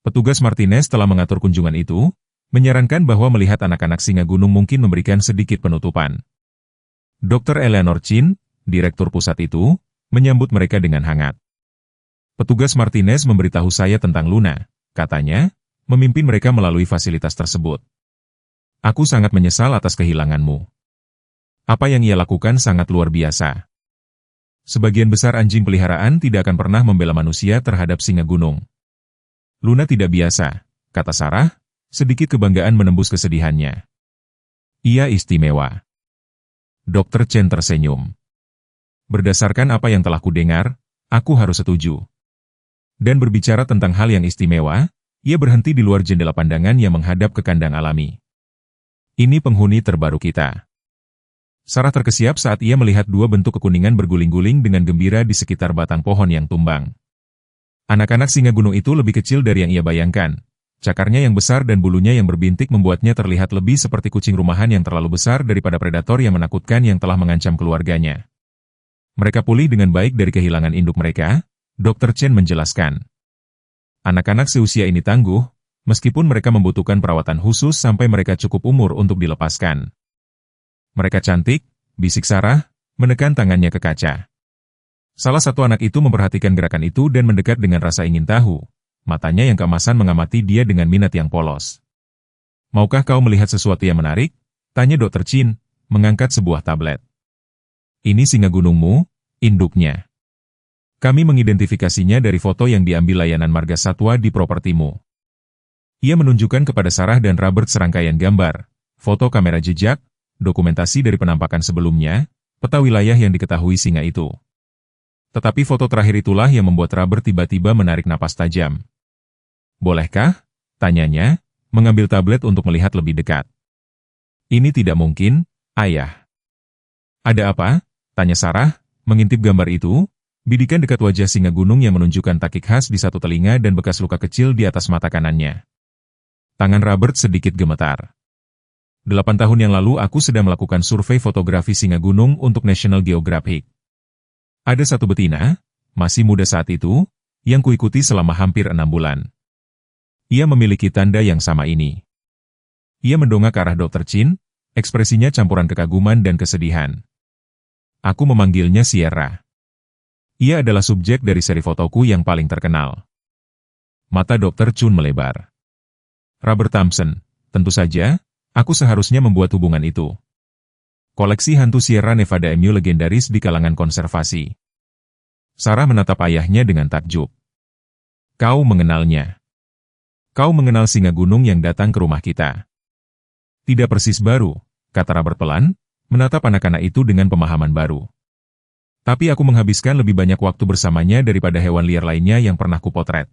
Petugas Martinez telah mengatur kunjungan itu, menyarankan bahwa melihat anak-anak singa gunung mungkin memberikan sedikit penutupan. Dr. Eleanor Chin, direktur pusat itu, menyambut mereka dengan hangat. Petugas Martinez memberitahu saya tentang Luna, katanya, memimpin mereka melalui fasilitas tersebut. Aku sangat menyesal atas kehilanganmu. Apa yang ia lakukan sangat luar biasa. Sebagian besar anjing peliharaan tidak akan pernah membela manusia terhadap singa gunung. Luna tidak biasa, kata Sarah, sedikit kebanggaan menembus kesedihannya. Ia istimewa. Dr. Chen tersenyum. Berdasarkan apa yang telah kudengar, aku harus setuju. Dan berbicara tentang hal yang istimewa, ia berhenti di luar jendela pandangan yang menghadap ke kandang alami. Ini penghuni terbaru kita. Sarah terkesiap saat ia melihat 2 bentuk kekuningan berguling-guling dengan gembira di sekitar batang pohon yang tumbang. Anak-anak singa gunung itu lebih kecil dari yang ia bayangkan. Cakarnya yang besar dan bulunya yang berbintik membuatnya terlihat lebih seperti kucing rumahan yang terlalu besar daripada predator yang menakutkan yang telah mengancam keluarganya. Mereka pulih dengan baik dari kehilangan induk mereka, Dr. Chen menjelaskan. Anak-anak seusia ini tangguh, meskipun mereka membutuhkan perawatan khusus sampai mereka cukup umur untuk dilepaskan. Mereka cantik, bisik Sarah, menekan tangannya ke kaca. Salah satu anak itu memperhatikan gerakan itu dan mendekat dengan rasa ingin tahu. Matanya yang keemasan mengamati dia dengan minat yang polos. Maukah kau melihat sesuatu yang menarik? Tanya Dr. Chin, mengangkat sebuah tablet. Ini singa gunungmu, induknya. Kami mengidentifikasinya dari foto yang diambil layanan marga satwa di propertimu. Ia menunjukkan kepada Sarah dan Robert serangkaian gambar, foto kamera jejak, dokumentasi dari penampakan sebelumnya, peta wilayah yang diketahui singa itu. Tetapi foto terakhir itulah yang membuat Robert tiba-tiba menarik napas tajam. Bolehkah? Tanyanya, mengambil tablet untuk melihat lebih dekat. Ini tidak mungkin, ayah. Ada apa? Tanya Sarah, mengintip gambar itu. Bidikan dekat wajah singa gunung yang menunjukkan takik khas di satu telinga dan bekas luka kecil di atas mata kanannya. Tangan Robert sedikit gemetar. 8 tahun yang lalu aku sedang melakukan survei fotografi singa gunung untuk National Geographic. Ada satu betina, masih muda saat itu, yang kuikuti selama hampir 6 bulan. Ia memiliki tanda yang sama ini. Ia mendongak ke arah Dr. Chin, ekspresinya campuran kekaguman dan kesedihan. Aku memanggilnya Sierra. Ia adalah subjek dari seri fotoku yang paling terkenal. Mata Dr. Chun melebar. Robert Thompson, tentu saja, aku seharusnya membuat hubungan itu. Koleksi hantu Sierra Nevada Emu legendaris di kalangan konservasi. Sarah menatap ayahnya dengan takjub. Kau mengenalnya. Kau mengenal singa gunung yang datang ke rumah kita. Tidak persis baru, kata Robert pelan, menatap anak-anak itu dengan pemahaman baru. Tapi aku menghabiskan lebih banyak waktu bersamanya daripada hewan liar lainnya yang pernah kupotret.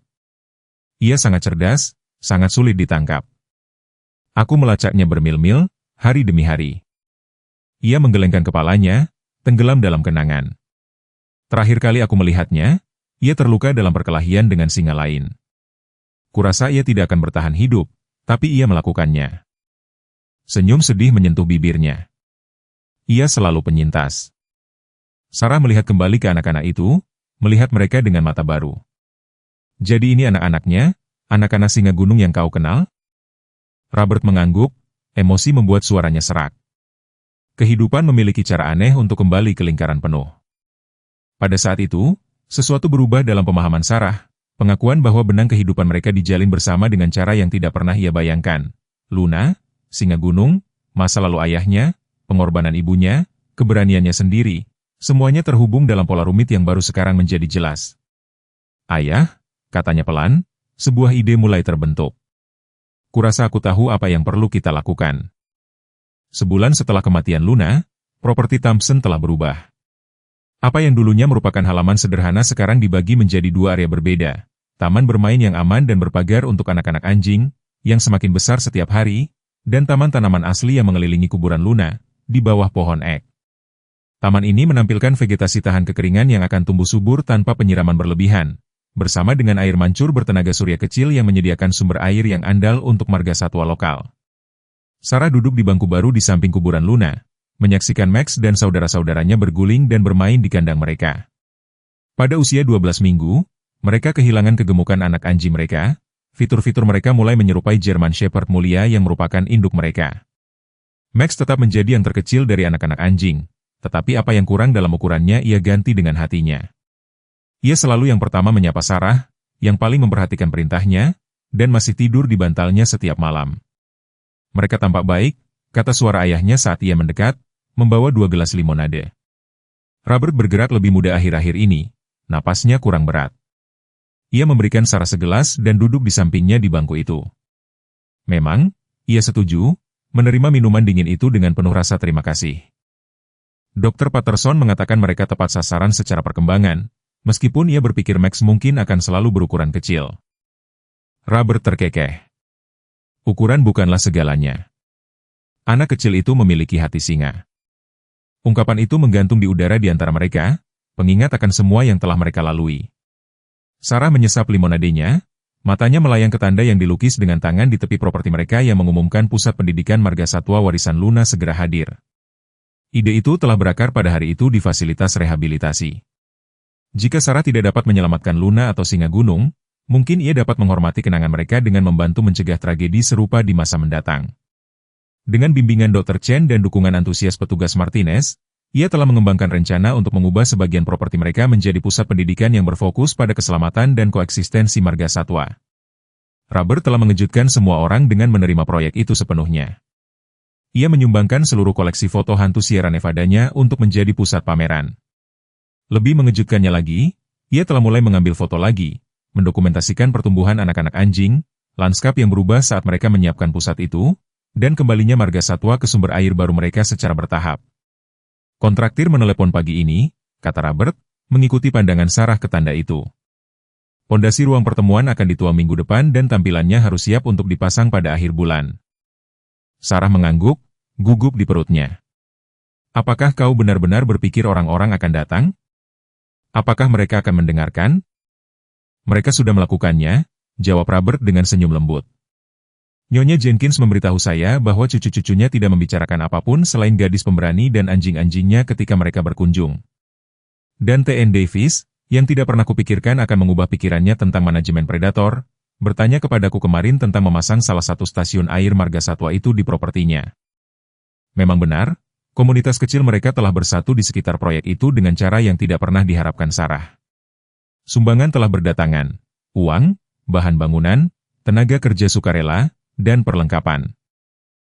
Ia sangat cerdas, sangat sulit ditangkap. Aku melacaknya bermil-mil, hari demi hari. Ia menggelengkan kepalanya, tenggelam dalam kenangan. Terakhir kali aku melihatnya, ia terluka dalam perkelahian dengan singa lain. Kurasa ia tidak akan bertahan hidup, tapi ia melakukannya. Senyum sedih menyentuh bibirnya. Ia selalu penyintas. Sarah melihat kembali ke anak-anak itu, melihat mereka dengan mata baru. Jadi ini anak-anaknya, anak-anak singa gunung yang kau kenal? Robert mengangguk, emosi membuat suaranya serak. Kehidupan memiliki cara aneh untuk kembali ke lingkaran penuh. Pada saat itu, sesuatu berubah dalam pemahaman Sarah, pengakuan bahwa benang kehidupan mereka dijalin bersama dengan cara yang tidak pernah ia bayangkan. Luna, singa gunung, masa lalu ayahnya, pengorbanan ibunya, keberaniannya sendiri, semuanya terhubung dalam pola rumit yang baru sekarang menjadi jelas. Ayah, katanya pelan, sebuah ide mulai terbentuk. Kurasa aku tahu apa yang perlu kita lakukan. Sebulan setelah kematian Luna, properti Thompson telah berubah. Apa yang dulunya merupakan halaman sederhana sekarang dibagi menjadi dua area berbeda. Taman bermain yang aman dan berpagar untuk anak-anak anjing, yang semakin besar setiap hari, dan taman tanaman asli yang mengelilingi kuburan Luna, di bawah pohon ek. Taman ini menampilkan vegetasi tahan kekeringan yang akan tumbuh subur tanpa penyiraman berlebihan, bersama dengan air mancur bertenaga surya kecil yang menyediakan sumber air yang andal untuk marga satwa lokal. Sarah duduk di bangku baru di samping kuburan Luna, menyaksikan Max dan saudara-saudaranya berguling dan bermain di kandang mereka. Pada usia 12 minggu, mereka kehilangan kegemukan anak anjing mereka. Fitur-fitur mereka mulai menyerupai German Shepherd mulia yang merupakan induk mereka. Max tetap menjadi yang terkecil dari anak-anak anjing, tetapi apa yang kurang dalam ukurannya ia ganti dengan hatinya. Ia selalu yang pertama menyapa Sarah, yang paling memperhatikan perintahnya, dan masih tidur di bantalnya setiap malam. Mereka tampak baik, kata suara ayahnya saat ia mendekat, membawa 2 gelas limonade. Robert bergerak lebih mudah akhir-akhir ini, napasnya kurang berat. Ia memberikan Sarah segelas dan duduk di sampingnya di bangku itu. Memang, ia setuju, menerima minuman dingin itu dengan penuh rasa terima kasih. Dr. Patterson mengatakan mereka tepat sasaran secara perkembangan, meskipun ia berpikir Max mungkin akan selalu berukuran kecil. Robert terkekeh. Ukuran bukanlah segalanya. Anak kecil itu memiliki hati singa. Ungkapan itu menggantung di udara di antara mereka, pengingat akan semua yang telah mereka lalui. Sarah menyesap limonadenya, matanya melayang ke tanda yang dilukis dengan tangan di tepi properti mereka yang mengumumkan pusat pendidikan marga satwa warisan Luna segera hadir. Ide itu telah berakar pada hari itu di fasilitas rehabilitasi. Jika Sarah tidak dapat menyelamatkan Luna atau singa gunung, mungkin ia dapat menghormati kenangan mereka dengan membantu mencegah tragedi serupa di masa mendatang. Dengan bimbingan Dr. Chen dan dukungan antusias petugas Martinez, ia telah mengembangkan rencana untuk mengubah sebagian properti mereka menjadi pusat pendidikan yang berfokus pada keselamatan dan koeksistensi marga satwa. Robert telah mengejutkan semua orang dengan menerima proyek itu sepenuhnya. Ia menyumbangkan seluruh koleksi foto hantu Sierra Nevada-nya untuk menjadi pusat pameran. Lebih mengejutkannya lagi, ia telah mulai mengambil foto lagi, mendokumentasikan pertumbuhan anak-anak anjing, lanskap yang berubah saat mereka menyiapkan pusat itu, dan kembalinya marga satwa ke sumber air baru mereka secara bertahap. Kontraktir menelepon pagi ini, kata Robert, mengikuti pandangan Sarah ke tanda itu. Pondasi ruang pertemuan akan dituang minggu depan dan tampilannya harus siap untuk dipasang pada akhir bulan. Sarah mengangguk, gugup di perutnya. Apakah kau benar-benar berpikir orang-orang akan datang? Apakah mereka akan mendengarkan? Mereka sudah melakukannya, jawab Robert dengan senyum lembut. Nyonya Jenkins memberitahu saya bahwa cucu-cucunya tidak membicarakan apapun selain gadis pemberani dan anjing-anjingnya ketika mereka berkunjung. Dan T.N. Davis, yang tidak pernah kupikirkan akan mengubah pikirannya tentang manajemen predator, bertanya kepadaku kemarin tentang memasang salah satu stasiun air marga satwa itu di propertinya. Memang benar, komunitas kecil mereka telah bersatu di sekitar proyek itu dengan cara yang tidak pernah diharapkan Sarah. Sumbangan telah berdatangan, uang, bahan bangunan, tenaga kerja sukarela, dan perlengkapan.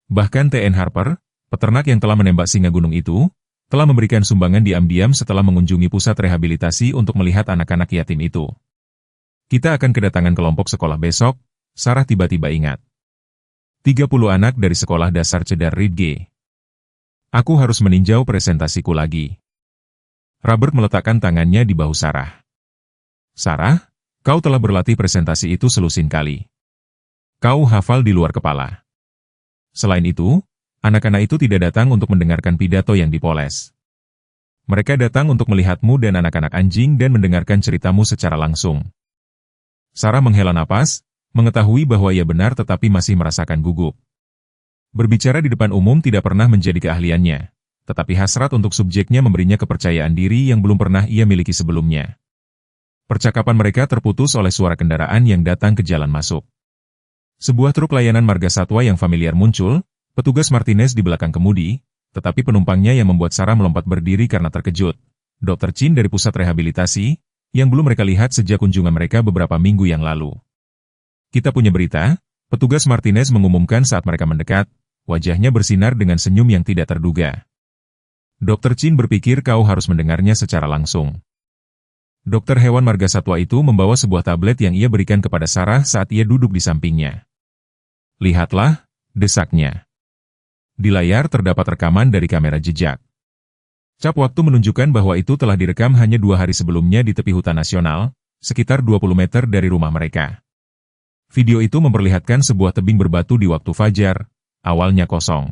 Bahkan T.N. Harper, peternak yang telah menembak singa gunung itu, telah memberikan sumbangan diam-diam setelah mengunjungi pusat rehabilitasi untuk melihat anak-anak yatim itu. Kita akan kedatangan kelompok sekolah besok, Sarah tiba-tiba ingat. 30 anak dari sekolah dasar Cedar Ridge. Aku harus meninjau presentasiku lagi. Robert meletakkan tangannya di bahu Sarah. Sarah, kau telah berlatih presentasi itu selusin kali. Kau hafal di luar kepala. Selain itu, anak-anak itu tidak datang untuk mendengarkan pidato yang dipoles. Mereka datang untuk melihatmu dan anak-anak anjing dan mendengarkan ceritamu secara langsung. Sarah menghela napas, mengetahui bahwa ia benar tetapi masih merasakan gugup. Berbicara di depan umum tidak pernah menjadi keahliannya, tetapi hasrat untuk subjeknya memberinya kepercayaan diri yang belum pernah ia miliki sebelumnya. Percakapan mereka terputus oleh suara kendaraan yang datang ke jalan masuk. Sebuah truk layanan marga satwa yang familiar muncul, petugas Martinez di belakang kemudi, tetapi penumpangnya yang membuat Sarah melompat berdiri karena terkejut. Dr. Chin dari pusat rehabilitasi, yang belum mereka lihat sejak kunjungan mereka beberapa minggu yang lalu. Kita punya berita, petugas Martinez mengumumkan saat mereka mendekat, wajahnya bersinar dengan senyum yang tidak terduga. Dr. Chin berpikir kau harus mendengarnya secara langsung. Dokter hewan marga satwa itu membawa sebuah tablet yang ia berikan kepada Sarah saat ia duduk di sampingnya. Lihatlah, desaknya. Di layar terdapat rekaman dari kamera jejak. Cap waktu menunjukkan bahwa itu telah direkam hanya 2 hari sebelumnya di tepi hutan nasional, sekitar 20 meter dari rumah mereka. Video itu memperlihatkan sebuah tebing berbatu di waktu fajar, awalnya kosong.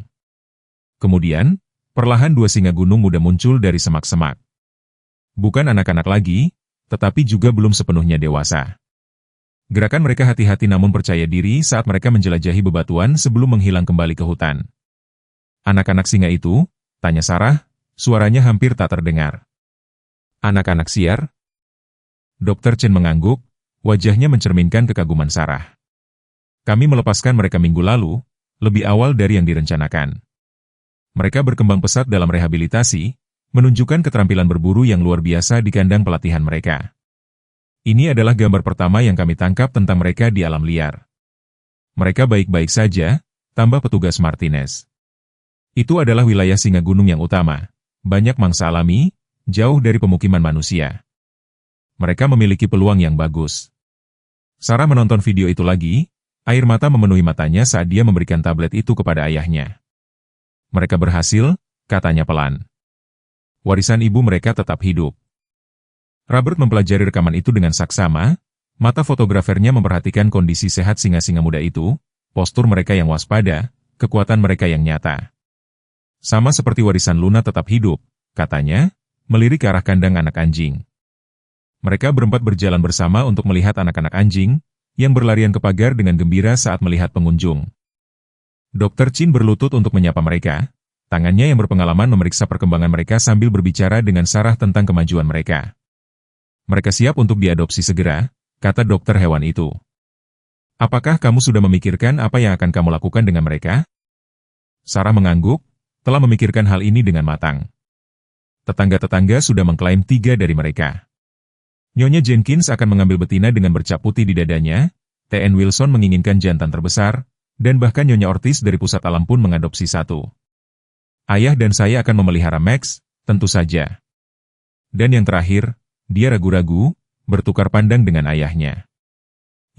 Kemudian, perlahan 2 singa gunung muda muncul dari semak-semak. Bukan anak-anak lagi, tetapi juga belum sepenuhnya dewasa. Gerakan mereka hati-hati namun percaya diri saat mereka menjelajahi bebatuan sebelum menghilang kembali ke hutan. Anak-anak singa itu, tanya Sarah, suaranya hampir tak terdengar. Anak-anak siar? Dr. Chen mengangguk, wajahnya mencerminkan kekaguman Sarah. Kami melepaskan mereka minggu lalu, lebih awal dari yang direncanakan. Mereka berkembang pesat dalam rehabilitasi, menunjukkan keterampilan berburu yang luar biasa di kandang pelatihan mereka. Ini adalah gambar pertama yang kami tangkap tentang mereka di alam liar. Mereka baik-baik saja, tambah petugas Martinez. Itu adalah wilayah singa gunung yang utama, banyak mangsa alami, jauh dari pemukiman manusia. Mereka memiliki peluang yang bagus. Sarah menonton video itu lagi, air mata memenuhi matanya saat dia memberikan tablet itu kepada ayahnya. Mereka berhasil, katanya pelan. Warisan ibu mereka tetap hidup. Robert mempelajari rekaman itu dengan saksama, mata fotografernya memperhatikan kondisi sehat singa-singa muda itu, postur mereka yang waspada, kekuatan mereka yang nyata. Sama seperti warisan Luna tetap hidup, katanya, melirik ke arah kandang anak anjing. Mereka berempat berjalan bersama untuk melihat anak-anak anjing, yang berlarian ke pagar dengan gembira saat melihat pengunjung. Dr. Chin berlutut untuk menyapa mereka, tangannya yang berpengalaman memeriksa perkembangan mereka sambil berbicara dengan Sarah tentang kemajuan mereka. Mereka siap untuk diadopsi segera, kata dokter hewan itu. Apakah kamu sudah memikirkan apa yang akan kamu lakukan dengan mereka? Sarah mengangguk, telah memikirkan hal ini dengan matang. Tetangga-tetangga sudah mengklaim 3 dari mereka. Nyonya Jenkins akan mengambil betina dengan bercak putih di dadanya, T.N. Wilson menginginkan jantan terbesar, dan bahkan Nyonya Ortiz dari Pusat Alam pun mengadopsi 1. Ayah dan saya akan memelihara Max, tentu saja. Dan yang terakhir, dia ragu-ragu, bertukar pandang dengan ayahnya.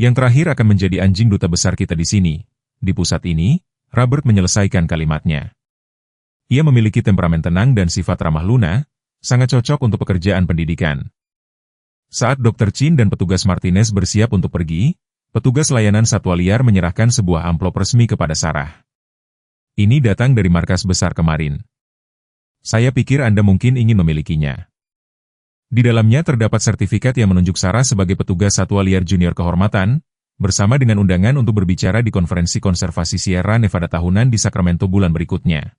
Yang terakhir akan menjadi anjing duta besar kita di sini. Di pusat ini, Robert menyelesaikan kalimatnya. Ia memiliki temperamen tenang dan sifat ramah Luna, sangat cocok untuk pekerjaan pendidikan. Saat Dr. Chin dan petugas Martinez bersiap untuk pergi, petugas layanan satwa liar menyerahkan sebuah amplop resmi kepada Sarah. Ini datang dari markas besar kemarin. Saya pikir Anda mungkin ingin memilikinya. Di dalamnya terdapat sertifikat yang menunjuk Sarah sebagai petugas satwa liar junior kehormatan, bersama dengan undangan untuk berbicara di konferensi konservasi Sierra Nevada tahunan di Sacramento bulan berikutnya.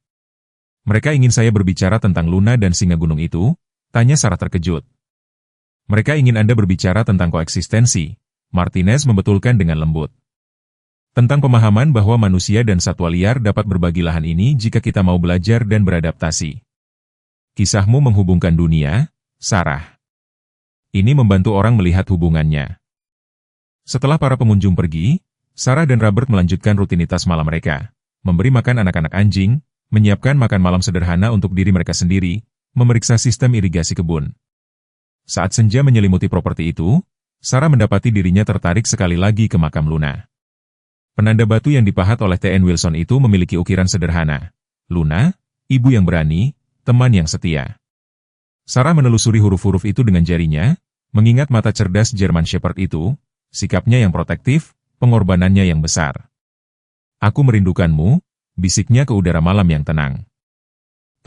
Mereka ingin saya berbicara tentang Luna dan singa gunung itu, tanya Sarah terkejut. Mereka ingin Anda berbicara tentang koeksistensi, Martinez membetulkan dengan lembut. Tentang pemahaman bahwa manusia dan satwa liar dapat berbagi lahan ini jika kita mau belajar dan beradaptasi. Kisahmu menghubungkan dunia, Sarah. Ini membantu orang melihat hubungannya. Setelah para pengunjung pergi, Sarah dan Robert melanjutkan rutinitas malam mereka, memberi makan anak-anak anjing, menyiapkan makan malam sederhana untuk diri mereka sendiri, memeriksa sistem irigasi kebun. Saat senja menyelimuti properti itu, Sarah mendapati dirinya tertarik sekali lagi ke makam Luna. Penanda batu yang dipahat oleh T.N. Wilson itu memiliki ukiran sederhana. Luna, ibu yang berani, teman yang setia. Sarah menelusuri huruf-huruf itu dengan jarinya, mengingat mata cerdas German Shepherd itu, sikapnya yang protektif, pengorbanannya yang besar. Aku merindukanmu, bisiknya ke udara malam yang tenang.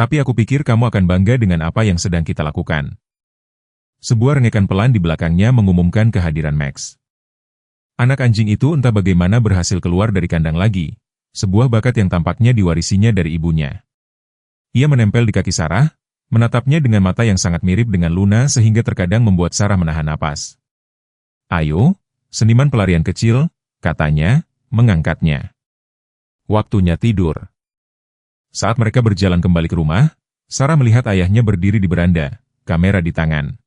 Tapi aku pikir kamu akan bangga dengan apa yang sedang kita lakukan. Sebuah rengekan pelan di belakangnya mengumumkan kehadiran Max. Anak anjing itu entah bagaimana berhasil keluar dari kandang lagi, sebuah bakat yang tampaknya diwarisinya dari ibunya. Ia menempel di kaki Sarah, menatapnya dengan mata yang sangat mirip dengan Luna sehingga terkadang membuat Sarah menahan napas. Ayo, seniman pelarian kecil, katanya, mengangkatnya. Waktunya tidur. Saat mereka berjalan kembali ke rumah, Sarah melihat ayahnya berdiri di beranda, kamera di tangan.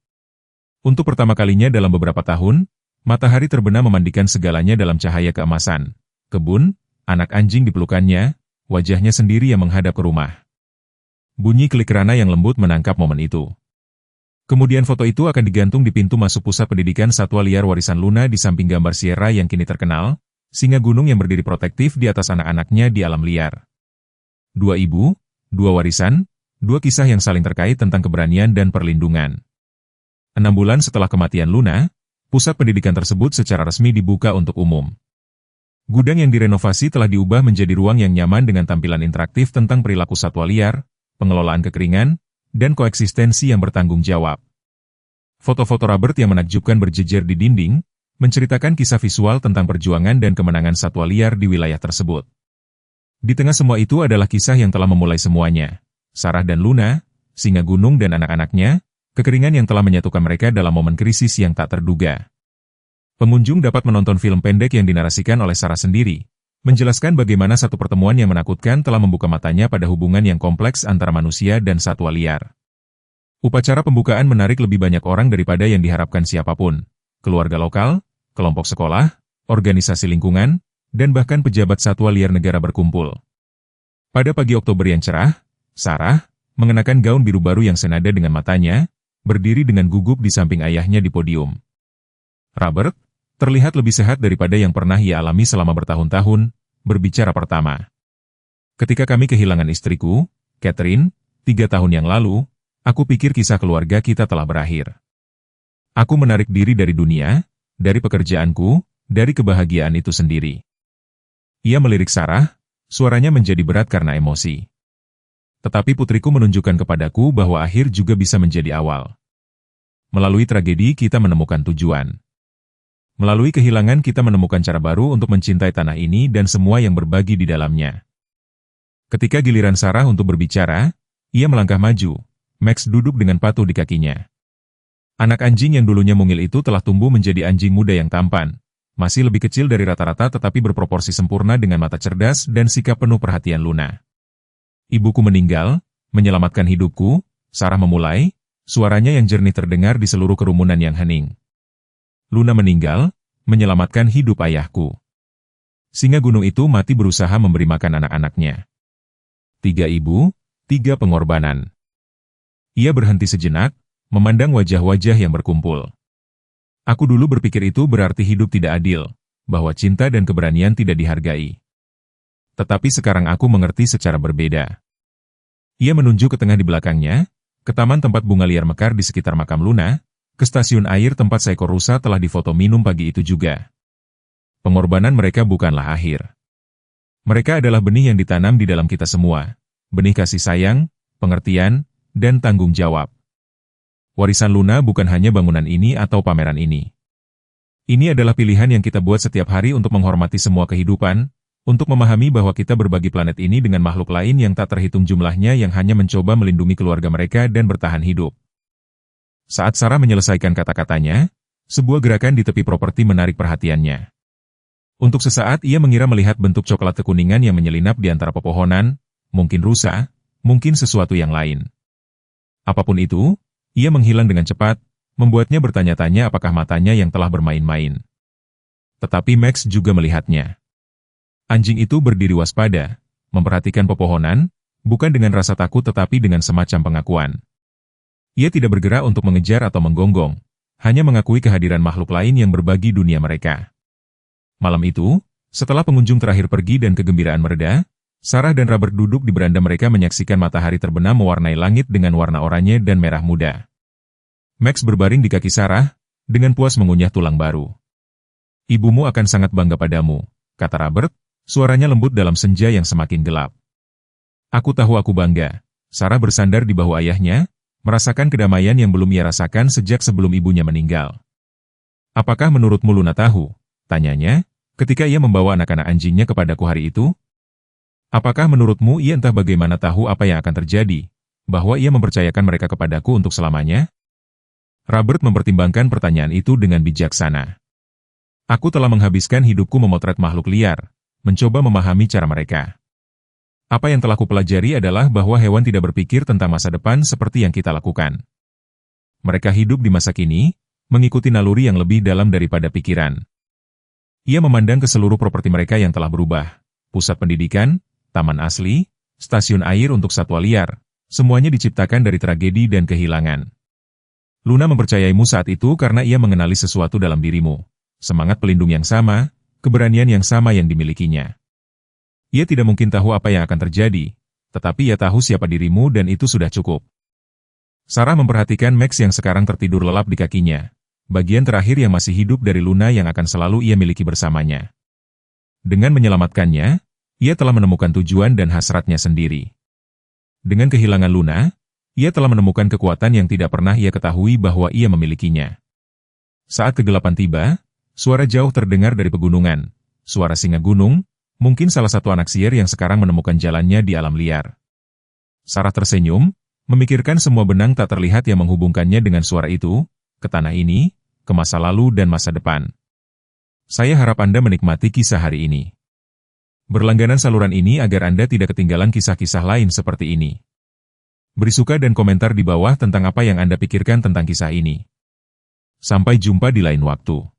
Untuk pertama kalinya dalam beberapa tahun, matahari terbenam memandikan segalanya dalam cahaya keemasan. Kebun, anak anjing di pelukannya, wajahnya sendiri yang menghadap ke rumah. Bunyi klik kerana yang lembut menangkap momen itu. Kemudian foto itu akan digantung di pintu masuk pusat pendidikan satwa liar warisan Luna di samping gambar Sierra yang kini terkenal, singa gunung yang berdiri protektif di atas anak-anaknya di alam liar. Dua ibu, dua warisan, dua kisah yang saling terkait tentang keberanian dan perlindungan. 6 bulan setelah kematian Luna, pusat pendidikan tersebut secara resmi dibuka untuk umum. Gudang yang direnovasi telah diubah menjadi ruang yang nyaman dengan tampilan interaktif tentang perilaku satwa liar, pengelolaan kekeringan, dan koeksistensi yang bertanggung jawab. Foto-foto Robert yang menakjubkan berjejer di dinding, menceritakan kisah visual tentang perjuangan dan kemenangan satwa liar di wilayah tersebut. Di tengah semua itu adalah kisah yang telah memulai semuanya. Sarah dan Luna, singa gunung dan anak-anaknya, kekeringan yang telah menyatukan mereka dalam momen krisis yang tak terduga. Pengunjung dapat menonton film pendek yang dinarasikan oleh Sarah sendiri, menjelaskan bagaimana satu pertemuan yang menakutkan telah membuka matanya pada hubungan yang kompleks antara manusia dan satwa liar. Upacara pembukaan menarik lebih banyak orang daripada yang diharapkan siapapun. Keluarga lokal, kelompok sekolah, organisasi lingkungan, dan bahkan pejabat satwa liar negara berkumpul. Pada pagi Oktober yang cerah, Sarah, mengenakan gaun biru baru yang senada dengan matanya, berdiri dengan gugup di samping ayahnya di podium. Robert, terlihat lebih sehat daripada yang pernah ia alami selama bertahun-tahun, berbicara pertama. Ketika kami kehilangan istriku, Catherine, 3 tahun yang lalu, aku pikir kisah keluarga kita telah berakhir. Aku menarik diri dari dunia, dari pekerjaanku, dari kebahagiaan itu sendiri. Ia melirik Sarah, suaranya menjadi berat karena emosi. Tetapi putriku menunjukkan kepadaku bahwa akhir juga bisa menjadi awal. Melalui tragedi kita menemukan tujuan. Melalui kehilangan kita menemukan cara baru untuk mencintai tanah ini dan semua yang berbagi di dalamnya. Ketika giliran Sarah untuk berbicara, ia melangkah maju. Max duduk dengan patuh di kakinya. Anak anjing yang dulunya mungil itu telah tumbuh menjadi anjing muda yang tampan. Masih lebih kecil dari rata-rata tetapi berproporsi sempurna dengan mata cerdas dan sikap penuh perhatian Luna. Ibuku meninggal, menyelamatkan hidupku, Sarah memulai, suaranya yang jernih terdengar di seluruh kerumunan yang hening. Luna meninggal, menyelamatkan hidup ayahku. Singa gunung itu mati berusaha memberi makan anak-anaknya. 3 ibu, 3 pengorbanan. Ia berhenti sejenak, memandang wajah-wajah yang berkumpul. Aku dulu berpikir itu berarti hidup tidak adil, bahwa cinta dan keberanian tidak dihargai. Tetapi sekarang aku mengerti secara berbeda. Ia menunjuk ke tengah di belakangnya, ke taman tempat bunga liar mekar di sekitar makam Luna, ke stasiun air tempat seekor rusa telah difoto minum pagi itu juga. Pengorbanan mereka bukanlah akhir. Mereka adalah benih yang ditanam di dalam kita semua, benih kasih sayang, pengertian, dan tanggung jawab. Warisan Luna bukan hanya bangunan ini atau pameran ini. Ini adalah pilihan yang kita buat setiap hari untuk menghormati semua kehidupan, untuk memahami bahwa kita berbagi planet ini dengan makhluk lain yang tak terhitung jumlahnya yang hanya mencoba melindungi keluarga mereka dan bertahan hidup. Saat Sarah menyelesaikan kata-katanya, sebuah gerakan di tepi properti menarik perhatiannya. Untuk sesaat ia mengira melihat bentuk coklat kekuningan yang menyelinap di antara pepohonan, mungkin rusa, mungkin sesuatu yang lain. Apapun itu, ia menghilang dengan cepat, membuatnya bertanya-tanya apakah matanya yang telah bermain-main. Tetapi Max juga melihatnya. Anjing itu berdiri waspada, memperhatikan pepohonan, bukan dengan rasa takut tetapi dengan semacam pengakuan. Ia tidak bergerak untuk mengejar atau menggonggong, hanya mengakui kehadiran makhluk lain yang berbagi dunia mereka. Malam itu, setelah pengunjung terakhir pergi dan kegembiraan mereda, Sarah dan Robert duduk di beranda mereka menyaksikan matahari terbenam mewarnai langit dengan warna oranye dan merah muda. Max berbaring di kaki Sarah, dengan puas mengunyah tulang baru. Ibumu akan sangat bangga padamu, kata Robert, suaranya lembut dalam senja yang semakin gelap. Aku tahu aku bangga. Sarah bersandar di bahu ayahnya, merasakan kedamaian yang belum ia rasakan sejak sebelum ibunya meninggal. Apakah menurutmu Luna tahu? Tanyanya, ketika ia membawa anak-anak anjingnya kepadaku hari itu. Apakah menurutmu ia entah bagaimana tahu apa yang akan terjadi, bahwa ia mempercayakan mereka kepadaku untuk selamanya? Robert mempertimbangkan pertanyaan itu dengan bijaksana. Aku telah menghabiskan hidupku memotret makhluk liar, mencoba memahami cara mereka. Apa yang telah kupelajari adalah bahwa hewan tidak berpikir tentang masa depan seperti yang kita lakukan. Mereka hidup di masa kini, mengikuti naluri yang lebih dalam daripada pikiran. Ia memandang ke seluruh properti mereka yang telah berubah. Pusat pendidikan, taman asli, stasiun air untuk satwa liar, semuanya diciptakan dari tragedi dan kehilangan. Luna mempercayaimu saat itu karena ia mengenali sesuatu dalam dirimu. Semangat pelindung yang sama, keberanian yang sama yang dimilikinya. Ia tidak mungkin tahu apa yang akan terjadi, tetapi ia tahu siapa dirimu dan itu sudah cukup. Sarah memperhatikan Max yang sekarang tertidur lelap di kakinya, bagian terakhir yang masih hidup dari Luna yang akan selalu ia miliki bersamanya. Dengan menyelamatkannya, ia telah menemukan tujuan dan hasratnya sendiri. Dengan kehilangan Luna, ia telah menemukan kekuatan yang tidak pernah ia ketahui bahwa ia memilikinya. Saat kegelapan tiba, suara jauh terdengar dari pegunungan, suara singa gunung, mungkin salah satu anak sihir yang sekarang menemukan jalannya di alam liar. Sarah tersenyum, memikirkan semua benang tak terlihat yang menghubungkannya dengan suara itu, ke tanah ini, ke masa lalu dan masa depan. Saya harap Anda menikmati kisah hari ini. Berlangganan saluran ini agar Anda tidak ketinggalan kisah-kisah lain seperti ini. Beri suka dan komentar di bawah tentang apa yang Anda pikirkan tentang kisah ini. Sampai jumpa di lain waktu.